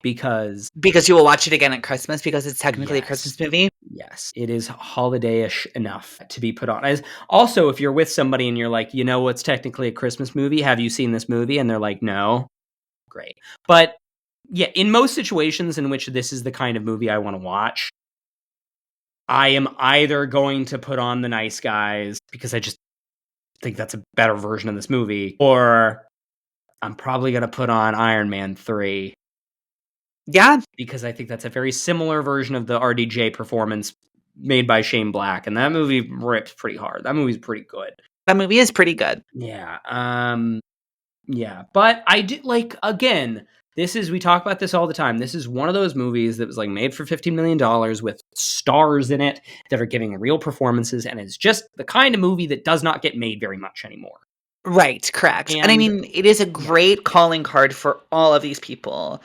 Because you will watch it again at Christmas because it's technically a Christmas movie? Yes, it is holiday-ish enough to be put on. Also, if you're with somebody and you're like, what's technically a Christmas movie? Have you seen this movie? And they're like, no. Great. But yeah, in most situations in which this is the kind of movie I want to watch, I am either going to put on The Nice Guys because I just think that's a better version of this movie, or I'm probably going to put on Iron Man 3. Yeah. Because I think that's a very similar version of the RDJ performance made by Shane Black. And that movie rips pretty hard. That movie's pretty good. That movie is pretty good. Yeah. Yeah. But I did, like, again, we talk about this all the time. This is one of those movies that was, like, made for $15 million with stars in it that are giving real performances. And it's just the kind of movie that does not get made very much anymore. Right, correct. And I mean, it is a great calling card for all of these people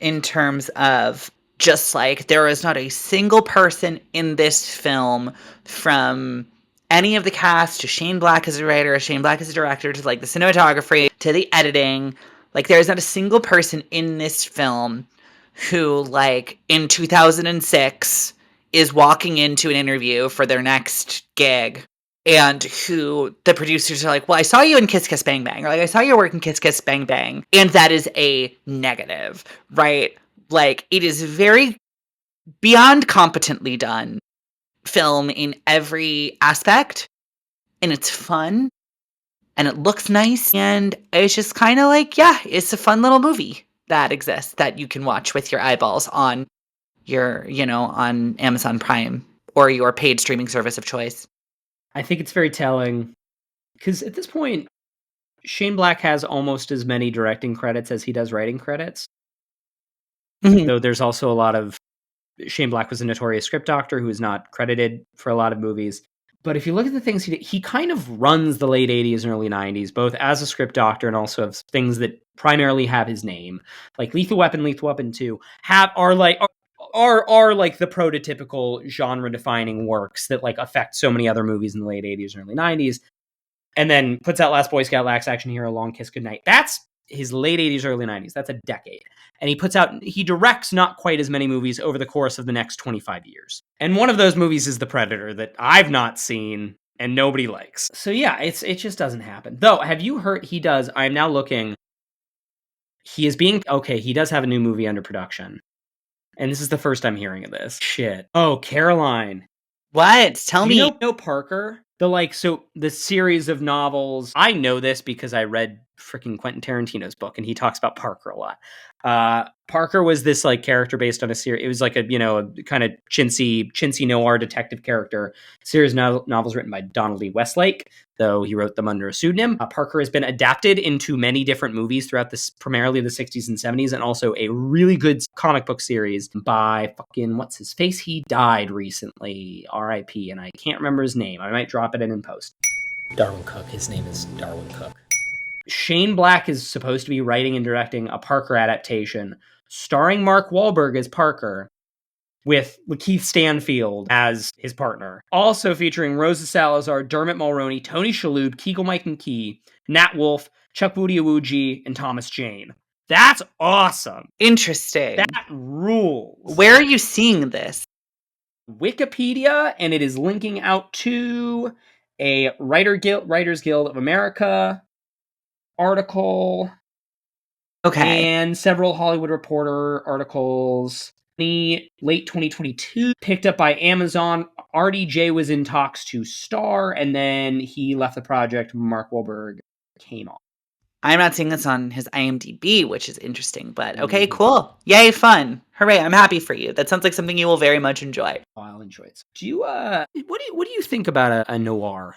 in terms of just like there is not a single person in this film, from any of the cast to Shane Black as a writer, Shane Black as a director, to like the cinematography, to the editing. Like there is not a single person in this film who, like, in 2006 is walking into an interview for their next gig and who the producers are like, well, I saw you in Kiss Kiss Bang Bang, or like, I saw your work in Kiss Kiss Bang Bang. And that is a negative, right? Like, it is very beyond competently done film in every aspect. And it's fun. And it looks nice. And it's just kind of like, yeah, it's a fun little movie that exists that you can watch with your eyeballs on your, on Amazon Prime or your paid streaming service of choice. I think it's very telling because at this point, Shane Black has almost as many directing credits as he does writing credits. Mm-hmm. Though there's also a lot of Shane Black was a notorious script doctor who is not credited for a lot of movies. But if you look at the things he did, he kind of runs the late 80s and early 90s, both as a script doctor and also of things that primarily have his name. Like Lethal Weapon 2 are like the prototypical genre-defining works that like affect so many other movies in the late 80s and early 90s. And then puts out Last Boy Scout, Last Action Hero, Long Kiss Goodnight. That's his late 80s, early 90s. That's a decade. And he directs not quite as many movies over the course of the next 25 years. And one of those movies is The Predator that I've not seen and nobody likes. So yeah, it just doesn't happen. Though, have you heard he does, I'm now looking, he does have a new movie under production. And this is the first I'm hearing of this. Shit. Oh, Caroline. What? Tell me. You know Parker? The series of novels. I know this because I read freaking Quentin Tarantino's book, and he talks about Parker a lot. Parker was this like character based on a series. It was like a kind of chintzy noir detective character. Series of novels written by Donald E. Westlake, though he wrote them under a pseudonym. Parker has been adapted into many different movies throughout this, primarily the 60s and 70s, and also a really good comic book series by fucking what's his face. He died recently, R.I.P. And I can't remember his name. I might drop it in post. Darwin Cook. His name is Darwin Cook. Shane Black is supposed to be writing and directing a Parker adaptation starring Mark Wahlberg as Parker with Lakeith Stanfield as his partner. Also featuring Rosa Salazar, Dermot Mulroney, Tony Shalhoub, Keegan-Michael Key, Nat Wolff, Chuck Budiawuji, and Thomas Jane. That's awesome. Interesting. That rules. Where are you seeing this? Wikipedia, and it is linking out to a Writers Guild of America article. Okay. And several Hollywood Reporter articles. Late 2022, picked up by Amazon. RDJ was in talks to star, and then he left the project. Mark Wahlberg came on. I'm not seeing this on his IMDb, which is interesting, but okay, cool. Yay, fun. Hooray, I'm happy for you. That sounds like something you will very much enjoy. Oh, I'll enjoy it. Do you, what do you think about a noir?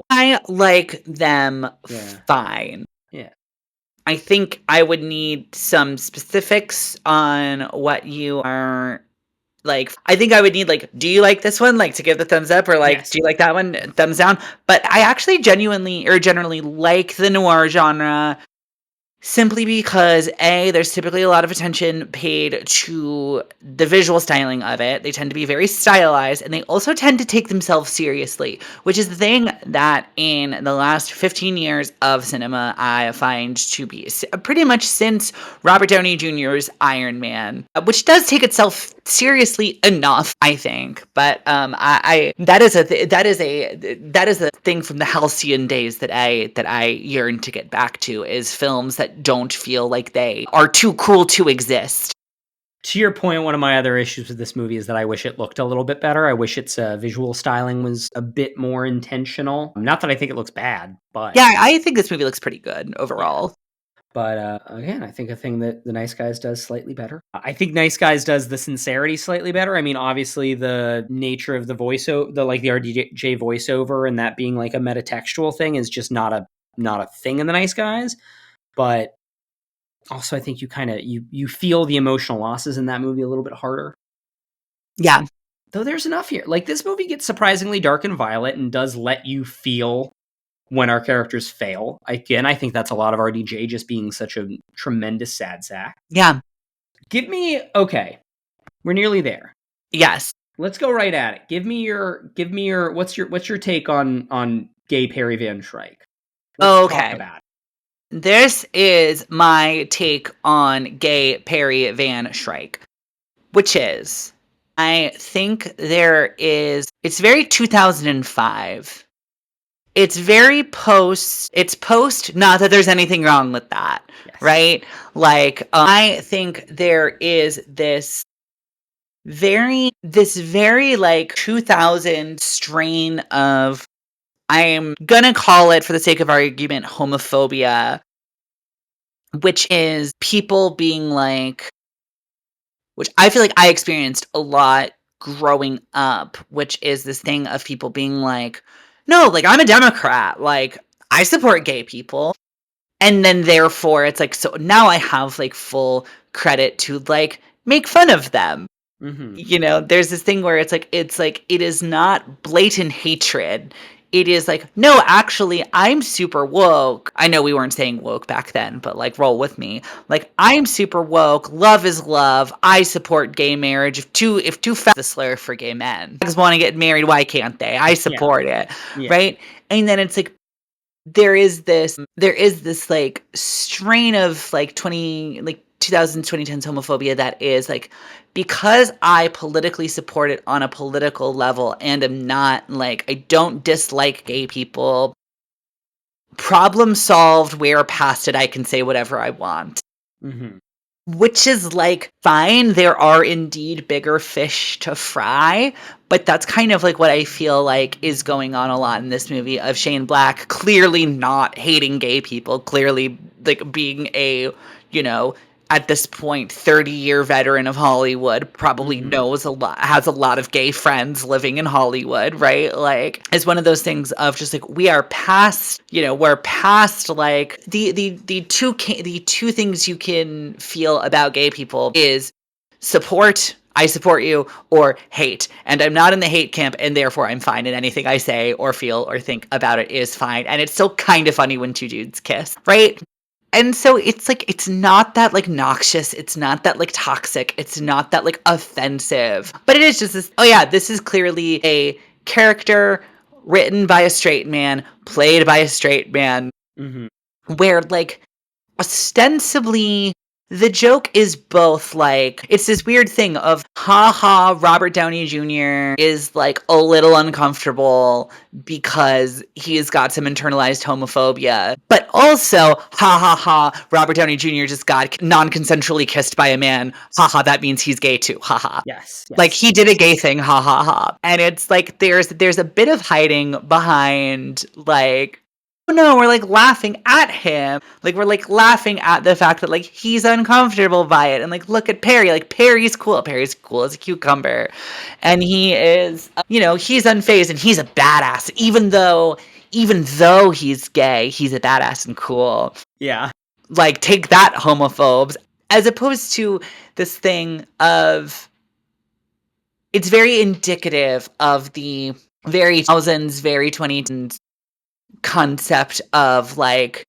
I like them fine. Yeah. I think I would need some specifics on what you are like. I think I would need like, do you like this one? Like to give the thumbs up, or like, yes. Do you like that one? Thumbs down. But I actually generally like the noir genre. Simply because, A, there's typically a lot of attention paid to the visual styling of it. They tend to be very stylized, and they also tend to take themselves seriously, which is the thing that in the last 15 years of cinema, I find to be pretty much since Robert Downey Jr.'s Iron Man, which does take itself seriously enough, I think. But that is a thing from the halcyon days that I yearn to get back to, is films that don't feel like they are too cool to exist. To your point, one of my other issues with this movie is that I wish it looked a little bit better. I wish its visual styling was a bit more intentional. Not that I think it looks bad, but... Yeah, I think this movie looks pretty good overall. But again, I think a thing that The Nice Guys does slightly better. I think Nice Guys does the sincerity slightly better. I mean, obviously the nature of the voiceover, the RDJ voiceover, and that being like a metatextual thing is just not a thing in The Nice Guys. But also, I think you kind of you feel the emotional losses in that movie a little bit harder. Yeah. Though there's enough here. Like, this movie gets surprisingly dark and violent and does let you feel when our characters fail. Again, I think that's a lot of RDJ just being such a tremendous sad sack. Yeah. Okay, we're nearly there. Yes. Let's go right at it. Give me your what's your take on gay Perry Van Shrike? Let's talk about it. This is my take on gay Perry Van Shrike, which is, I think it's very 2005. It's very post, not that there's anything wrong with that, yes. Right? Like, I think there is this very like 2000 strain of, I'm gonna call it, for the sake of argument, homophobia, which is people being like, which I feel like I experienced a lot growing up, which is this thing of people being like, no, like, I'm a Democrat, like, I support gay people. And then therefore it's like, so now I have like full credit to like make fun of them. Mm-hmm. You know, there's this thing where it's like, it is not blatant hatred. It is like, no, actually, I'm super woke. I know we weren't saying woke back then, but like, roll with me. Like, I'm super woke. Love is love. I support gay marriage. If two the slur for gay men want to get married, why can't they? I support it. Yeah. Right. And then it's like, there is this like strain of like 2010s homophobia that is like, because I politically support it on a political level and am not like, I don't dislike gay people, problem solved, we're past it, I can say whatever I want. Mm-hmm. Which is like, fine, there are indeed bigger fish to fry, but that's kind of like what I feel like is going on a lot in this movie, of Shane Black clearly not hating gay people, clearly like being a, you know, at this point 30-year veteran of Hollywood, probably knows a lot, has a lot of gay friends living in Hollywood, right? Like, it's one of those things of just like, we're past like the two things you can feel about gay people is support, I support you, or hate. And I'm not in the hate camp, and therefore I'm fine, and anything I say or feel or think about it is fine. And it's still kind of funny when two dudes kiss, right? And so it's like, it's not that like noxious, it's not that like toxic, it's not that like offensive, but it is just this, oh yeah, this is clearly a character written by a straight man, played by a straight man, where like ostensibly the joke is both like, it's this weird thing of, haha, Robert Downey Jr. is like a little uncomfortable because he's got some internalized homophobia, but also, Robert Downey Jr. just got non-consensually kissed by a man, haha, that means he's gay too, haha. Yes. Like, he did a gay thing, ha. And it's like, there's a bit of hiding behind like, no, we're like laughing at him. Like, we're like laughing at the fact that like he's uncomfortable by it. And like, look at Perry. Like, Perry's cool. Perry's cool as a cucumber. And he is, you know, he's unfazed and he's a badass. Even though he's gay, he's a badass and cool. Yeah. Like, take that, homophobes. As opposed to this thing of, it's very indicative of the very thousands, very 20s concept of like,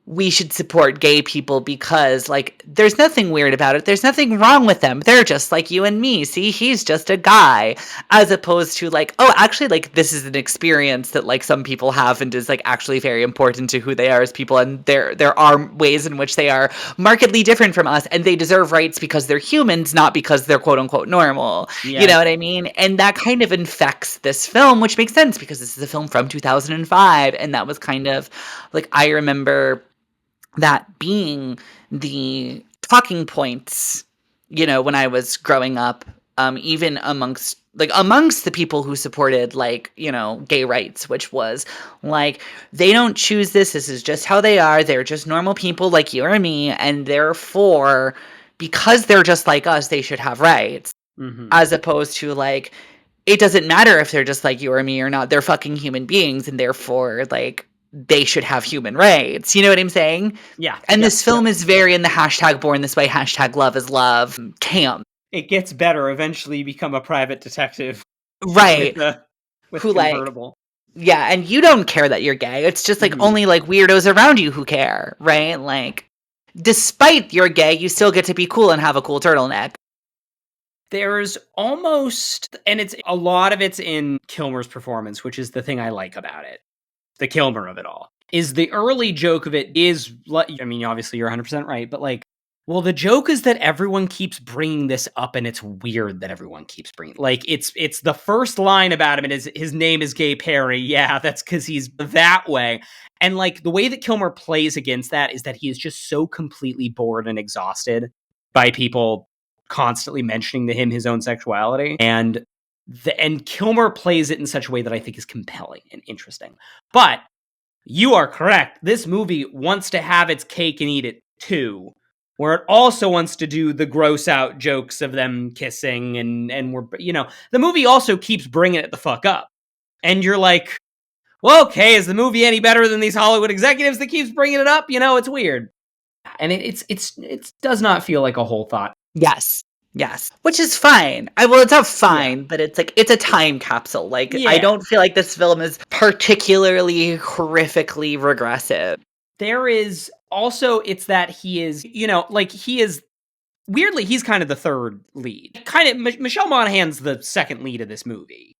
we should support gay people because like, there's nothing weird about it, there's nothing wrong with them, they're just like you and me, see, he's just a guy, as opposed to like, oh, actually, like, this is an experience that like some people have and is like actually very important to who they are as people, and there are ways in which they are markedly different from us, and they deserve rights because they're humans, not because they're quote unquote normal. Yeah. You know what I mean? And that kind of infects this film, which makes sense because this is a film from 2005, and that was kind of like, I remember that being the talking points, you know, when I was growing up, even amongst the people who supported, like, you know, gay rights, which was like, they don't choose this is just how they are, they're just normal people like you or me, and therefore, because they're just like us, they should have rights. As opposed to like, it doesn't matter if they're just like you or me or not, they're fucking human beings, and therefore, like, they should have human rights. You know what I'm saying? Yeah. And this film is very in the hashtag born this way, hashtag love is love camp. It gets better. Eventually you become a private detective. Right. With who convertible. Yeah, and you don't care that you're gay. It's just like only like weirdos around you who care, right? Like, despite you're gay, you still get to be cool and have a cool turtleneck. There's almost, and it's a lot of it's in Kilmer's performance, which is the thing I like about it. The Kilmer of it all is the early joke of it is, I mean, obviously you're 100% right, but like, well, the joke is that everyone keeps bringing this up, and it's weird that everyone keeps bringing, like, it's the first line about him, and his name is Gay Perry. Yeah, that's because he's that way. And like the way that Kilmer plays against that is that he is just so completely bored and exhausted by people constantly mentioning to him his own sexuality, and Kilmer plays it in such a way that I think is compelling and interesting. But you are correct. This movie wants to have its cake and eat it too, where it also wants to do the gross out jokes of them kissing, and we're, the movie also keeps bringing it the fuck up. And you're like, well, okay, is the movie any better than these Hollywood executives that keeps bringing it up? It's weird. And it does not feel like a whole thought. Yes. Which is fine. Well, it's not fine, but it's like, it's a time capsule. Like, I don't feel like this film is particularly horrifically regressive. There is also, it's that he is, weirdly, he's kind of the third lead. Michelle Monaghan's the second lead of this movie.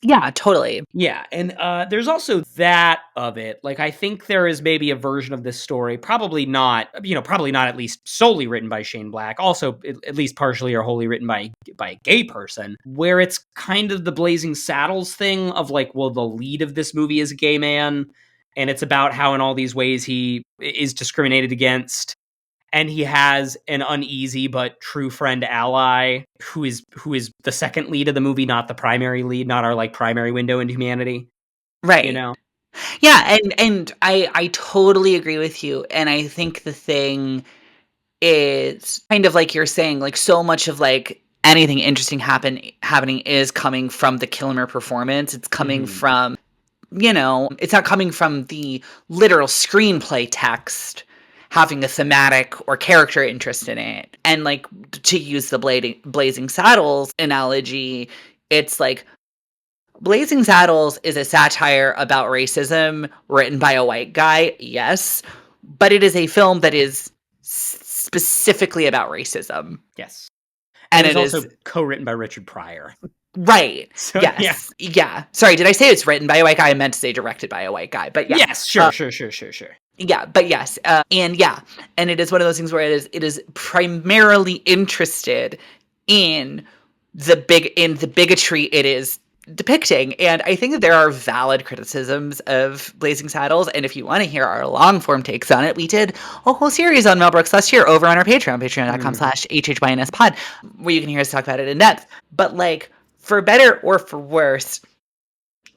Yeah, totally. Yeah, and there's also that of it. Like, I think there is maybe a version of this story, probably not at least solely written by Shane Black, also at least partially or wholly written by a gay person, where it's kind of the Blazing Saddles thing of like, well, the lead of this movie is a gay man, and it's about how in all these ways he is discriminated against. And he has an uneasy but true friend ally who is the second lead of the movie, not the primary lead, not our like primary window into humanity. Right. Yeah, and I totally agree with you. And I think the thing is kind of like you're saying, like so much of like anything interesting happening is coming from the Kilmer performance. It's coming from, it's not coming from the literal screenplay text having a thematic or character interest in it. And like, to use the Blazing Saddles analogy, it's like Blazing Saddles is a satire about racism written by a white guy, yes, but it is a film that is specifically about racism. Yes. And it's also co-written by Richard Pryor. Right. So, yes. Yeah. Sorry, did I say it's written by a white guy? I meant to say directed by a white guy, but yeah. Yes, sure. Yeah, but yes. And it is one of those things where it is primarily interested in the bigotry it is depicting. And I think that there are valid criticisms of Blazing Saddles, and if you want to hear our long form takes on it, we did a whole series on Mel Brooks last year over on our Patreon, patreon.com/HHYNS pod, where you can hear us talk about it in depth. But like, for better or for worse,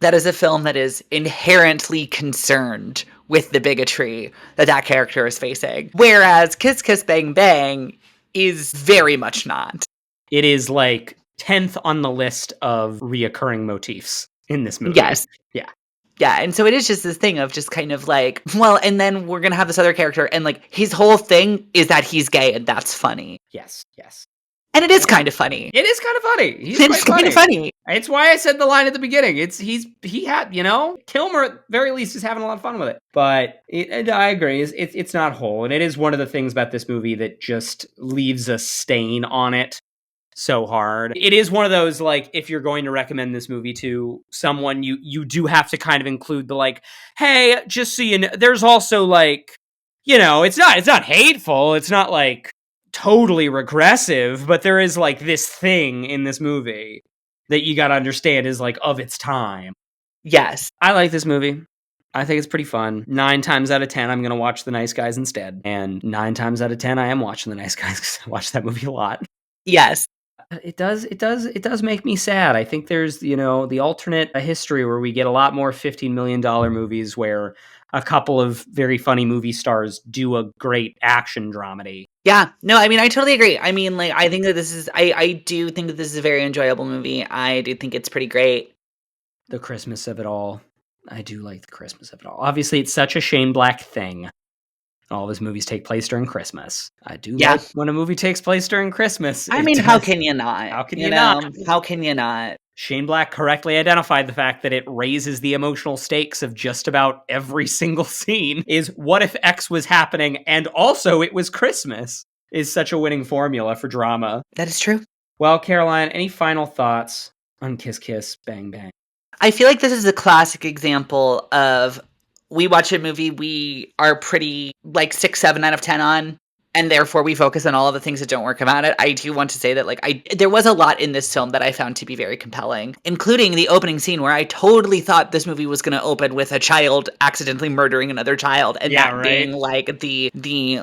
that is a film that is inherently concerned with the bigotry that character is facing. Whereas Kiss Kiss Bang Bang is very much not. It is like 10th on the list of reoccurring motifs in this movie. Yes. Yeah. Yeah, and so it is just this thing of just kind of like, well, and then we're going to have this other character, and like, his whole thing is that he's gay, and that's funny. Yes. And it is kind of funny. It is kind of funny. It's kind of funny. It's why I said the line at the beginning. He had, Kilmer at the very least is having a lot of fun with it. But I agree. It's not whole. And it is one of the things about this movie that just leaves a stain on it so hard. It is one of those, like, if you're going to recommend this movie to someone, you do have to kind of include the like, hey, just so you know, there's also like, it's not hateful. It's not like totally regressive, but there is like this thing in this movie that you got to understand is like of its time. Yes. I like this movie. I think it's pretty fun. 9 times out of 10, I'm going to watch The Nice Guys instead. And 9 times out of 10, I am watching The Nice Guys because I watch that movie a lot. Yes. It does make me sad. I think there's, the alternate history where we get a lot more $15 million movies where a couple of very funny movie stars do a great action dramedy. Yeah, no, I mean, I totally agree. I mean, like, I think that I do think that this is a very enjoyable movie. I do think it's pretty great. The Christmas of it all. I do like the Christmas of it all. Obviously, it's such a Shane Black thing. All of his movies take place during Christmas. I do like when a movie takes place during Christmas. I mean, how can you not? How can you not? How can you not? Shane Black correctly identified the fact that it raises the emotional stakes of just about every single scene. Is what if X was happening and also it was Christmas? Is such a winning formula for drama. That is true. Well, Caroline, any final thoughts on Kiss Kiss Bang Bang? I feel like this is a classic example of we watch a movie we are pretty like 6, 7 out of 10 on, and therefore we focus on all of the things that don't work about it. I do want to say that there was a lot in this film that I found to be very compelling, including the opening scene where I totally thought this movie was going to open with a child accidentally murdering another child, and being like the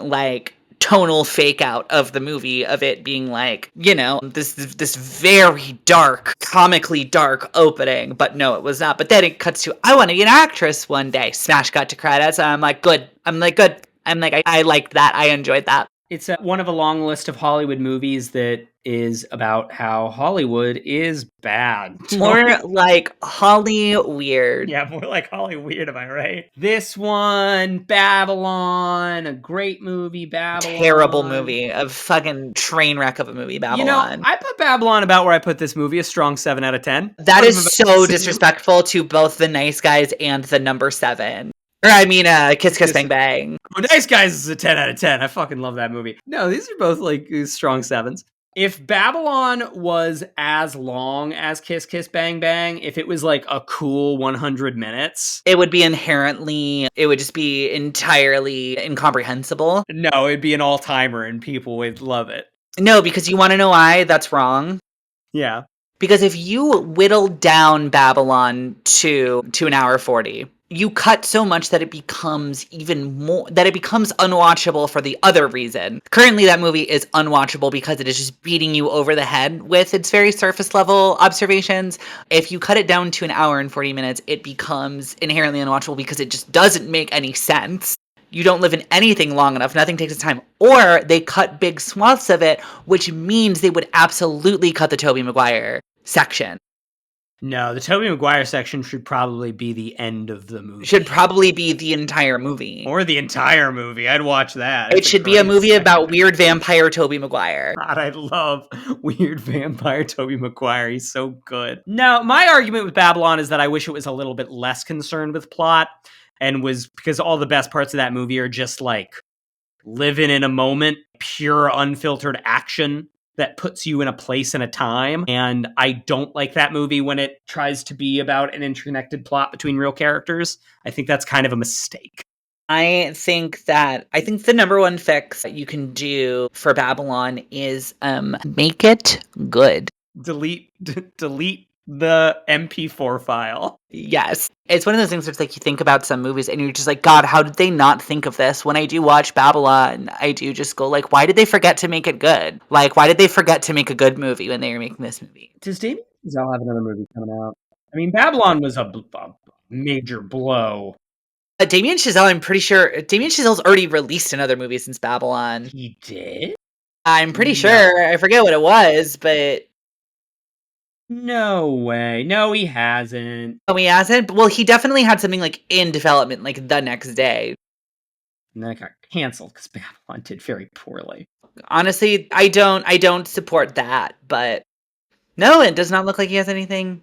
like tonal fake out of the movie, of it being like, you know, this very dark, comically dark opening. But no, it was not. But then it cuts to, I want to be an actress one day. Smash cut to credits. And I'm like, good. I liked that. I enjoyed that. It's one of a long list of Hollywood movies that is about how Hollywood is bad. More like Holly Weird. Yeah, more like Holly Weird, am I right? This one, Babylon, a great movie, Babylon. Terrible movie, a fucking train wreck of a movie, Babylon. You know, I put Babylon about where I put this movie, a strong 7 out of 10. That is so disrespectful to both The Nice Guys and the number 7. Or I mean, Kiss Kiss Bang Bang. Oh, Nice Guys is a 10 out of 10. I fucking love that movie. No, these are both like strong 7s. If Babylon was as long as Kiss Kiss Bang Bang, if it was like a cool 100 minutes, it would just be entirely incomprehensible. No, it'd be an all-timer and people would love it. No, because you want to know why that's wrong? Yeah. Because if you whittle down Babylon to an hour 40, you cut so much that it becomes unwatchable for the other reason. Currently, that movie is unwatchable because it is just beating you over the head with its very surface level observations. If you cut it down to an hour and 40 minutes, it becomes inherently unwatchable because it just doesn't make any sense. You don't live in anything long enough. Nothing takes its time. Or they cut big swaths of it, which means they would absolutely cut the Tobey Maguire section. No, the Tobey Maguire section should probably be the end of the movie. Should probably be the entire movie. Or the entire movie. I'd watch that. It should be a movie about weird vampire Tobey Maguire. God, I love weird vampire Tobey Maguire. He's so good. No, my argument with Babylon is that I wish it was a little bit less concerned with plot, and was because all the best parts of that movie are just like living in a moment, pure unfiltered action that puts you in a place and a time. And I don't like that movie when it tries to be about an interconnected plot between real characters. I think that's kind of a mistake. I think the number one fix that you can do for Babylon is make it good. Delete the MP4 file. Yes. It's one of those things where it's like you think about some movies and you're just like, God, how did they not think of this? When I do watch Babylon, I do just go like, why did they forget to make it good? Like, why did they forget to make a good movie when they were making this movie? Does Damien Chazelle have another movie coming out? I mean, Babylon was a major blow. Damien Chazelle, I'm pretty sure Damien Chazelle's already released another movie since Babylon. He did? I'm pretty sure. I forget what it was, but... No way. No, he hasn't. Oh, he hasn't? Well, he definitely had something like in development like the next day. And that got canceled because Babylon did very poorly. Honestly, I don't support that, but no, it does not look like he has anything.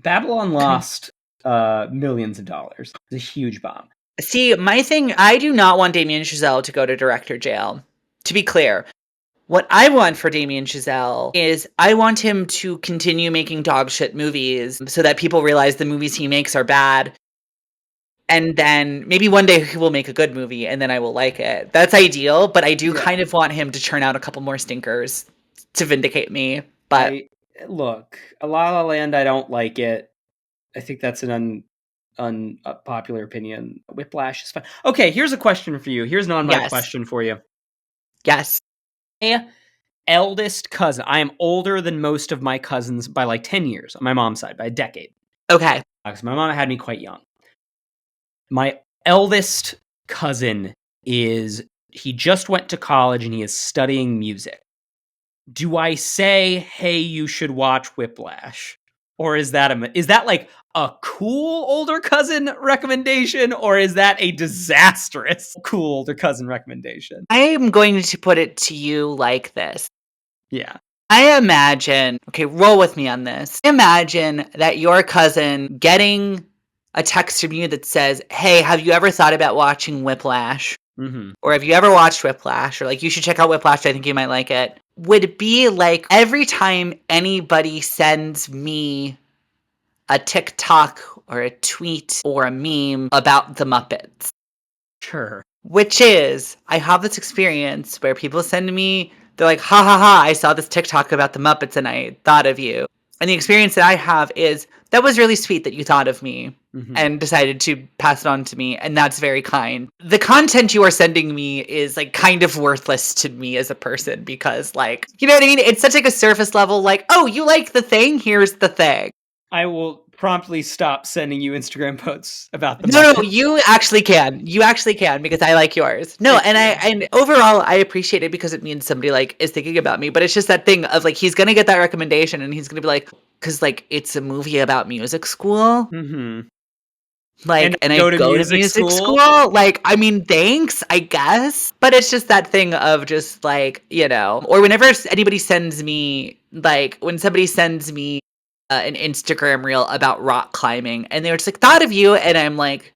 Babylon lost millions of dollars. It was a huge bomb. See, my thing, I do not want Damien Chazelle to go to director jail. To be clear, what I want for Damien Chazelle is I want him to continue making dog shit movies so that people realize the movies he makes are bad. And then maybe one day he will make a good movie and then I will like it. That's ideal, but I do kind of want him to churn out a couple more stinkers to vindicate me. But look, A La La Land, I don't like it. I think that's an unpopular opinion. Whiplash is fine. Okay, here's a question for you. Here's an online question for you. Yes. My eldest cousin. I am older than most of my cousins by like 10 years on my mom's side, by a decade. Okay. Because my mom had me quite young. My eldest cousin he just went to college and he is studying music. Do I say, hey, you should watch Whiplash? Or is that like a cool older cousin recommendation? Or is that a disastrous cool older cousin recommendation? I am going to put it to you like this. Yeah. I imagine, okay, roll with me on this. Imagine that your cousin getting a text from you that says, hey, have you ever thought about watching Whiplash? Mm-hmm. Or have you ever watched Whiplash? Or like, you should check out Whiplash. I think you might like it. Would be like every time anybody sends me a TikTok or a tweet or a meme about the Muppets. Sure. Which is, I have this experience where people send me, they're like, ha ha ha, I saw this TikTok about the Muppets and I thought of you. And the experience that I have is, that was really sweet that you thought of me and decided to pass it on to me. And that's very kind. The content you are sending me is like kind of worthless to me as a person because like, you know what I mean? It's such like a surface level, like, oh, you like the thing? Here's the thing. I will promptly stop sending you Instagram posts about the No, Muppets. you actually can. You actually can because I like yours. No, and overall I appreciate it because it means somebody like is thinking about me. But it's just that thing of like he's gonna get that recommendation and he's gonna be like, because like it's a movie about music school. Mm-hmm. Like, and I go to music school. Like, I mean, thanks, I guess. But it's just that thing of just like, you know, or whenever anybody sends me, like, when somebody sends me an Instagram reel about rock climbing and they're just like, thought of you. And I'm like,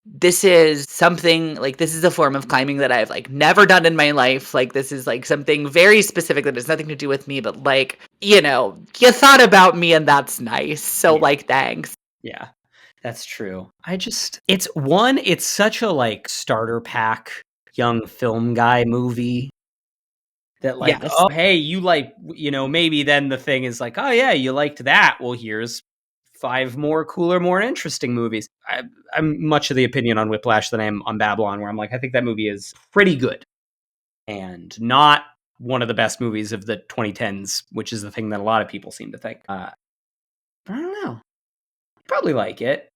this is something like, this is a form of climbing that I've like never done in my life. Like, this is like something very specific that has nothing to do with me, but like, you know, you thought about me and that's nice. So like, thanks. Yeah. That's true. It's such a like starter pack young film guy movie that like, Yes. oh, hey, you like, you know, maybe then the thing is like, oh yeah, you liked that. Well, here's 5 more cooler, more interesting movies. I'm much of the opinion on Whiplash than I am on Babylon, where I'm like, I think that movie is pretty good and not one of the best movies of the 2010s, which is the thing that a lot of people seem to think. I don't know. Probably like it.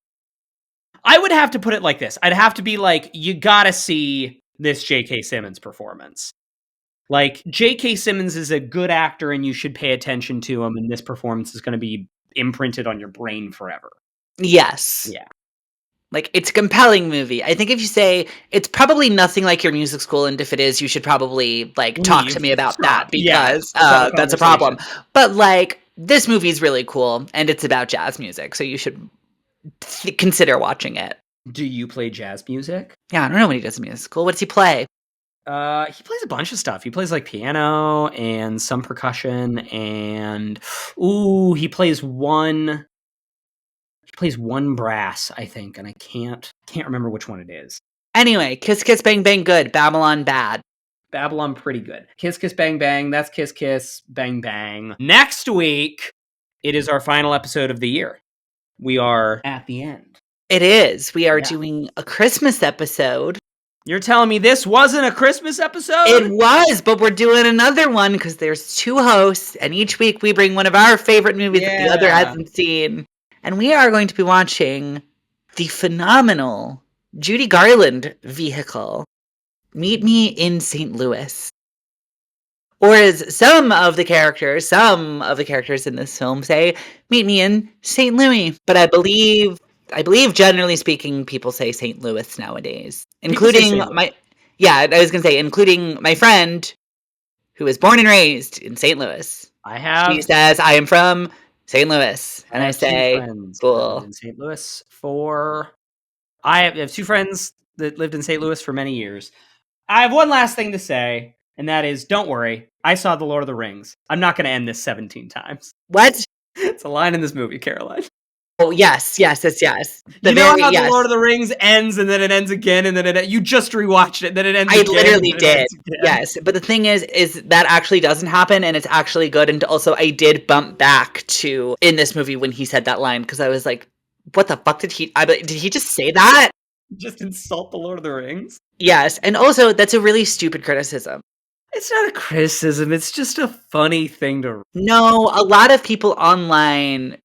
I would have to put it like this. I'd have to be like, you gotta see this J.K. Simmons performance. Like, J.K. Simmons is a good actor and you should pay attention to him, and this performance is going to be imprinted on your brain forever. Yes. Yeah. Like, it's a compelling movie. I think if you say it's probably nothing like your music school, and if it is, you should probably like talk to me about that because that's a problem. But like, this movie is really cool and it's about jazz music, so you should consider watching it. Do you play jazz music? Yeah, I don't know what he does in music school. What does he play? He plays a bunch of stuff. He plays like piano and some percussion, and he plays one brass, I think, and I can't remember which one it is. Anyway, Kiss Kiss Bang Bang good, Babylon bad. Babylon pretty good. Kiss Kiss Bang Bang, that's Kiss Kiss Bang Bang. Next week, it is our final episode of the year. We are at the end. It is. We are doing a Christmas episode. You're telling me this wasn't a Christmas episode? It was, but we're doing another one because there's 2 hosts, and each week we bring one of our favorite movies that the other hasn't seen. And we are going to be watching the phenomenal Judy Garland vehicle, Meet Me in St. Louis. Or as some of the characters in this film say, meet me in St. Louis. But I believe generally speaking, people say St. Louis nowadays. Including including my friend who was born and raised in St. Louis. She says, I am from St. Louis. And I say, cool. In St. Louis I have 2 friends that lived in St. Louis for many years. I have one last thing to say, and that is, don't worry, I saw The Lord of the Rings. I'm not going to end this 17 times. What? It's a line in this movie, Caroline. Oh, yes. You know how The Lord of the Rings ends, and then it ends again, and then you just rewatched it, and then it ends again. I literally did. Yes, but the thing is that actually doesn't happen, and it's actually good. And also, I did bump back to in this movie when he said that line, because I was like, what the fuck did he just say that? Just insult The Lord of the Rings? Yes, and also, that's a really stupid criticism. It's not a criticism, it's just a funny thing to... No, a lot of people online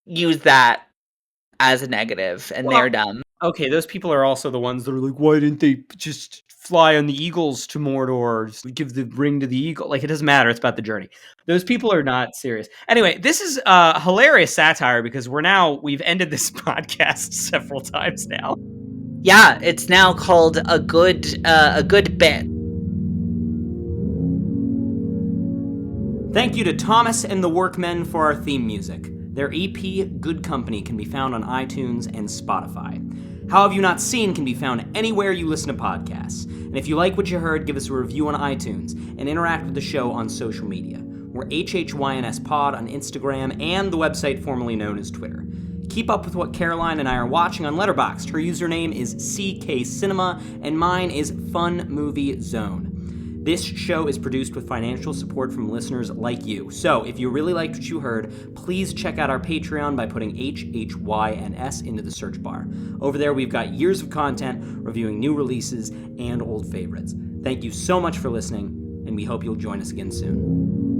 use that as a negative, and they're dumb. Okay, those people are also the ones that are like, why didn't they just fly on the eagles to Mordor, just give the ring to the eagle? Like, it doesn't matter, it's about the journey. Those people are not serious. Anyway, this is hilarious satire because we've ended this podcast several times now. Yeah, it's now called a good bit. Thank you to Thomas and the Workmen for our theme music. Their EP, Good Company, can be found on iTunes and Spotify. How Have You Not Seen can be found anywhere you listen to podcasts. And if you like what you heard, give us a review on iTunes and interact with the show on social media. We're HHYNS Pod on Instagram and the website formerly known as Twitter. Keep up with what Caroline and I are watching on Letterboxd. Her username is CK Cinema, and mine is Fun Movie Zone. This show is produced with financial support from listeners like you. So, if you really liked what you heard, please check out our Patreon by putting HHYNS into the search bar. Over there, we've got years of content reviewing new releases and old favorites. Thank you so much for listening, and we hope you'll join us again soon.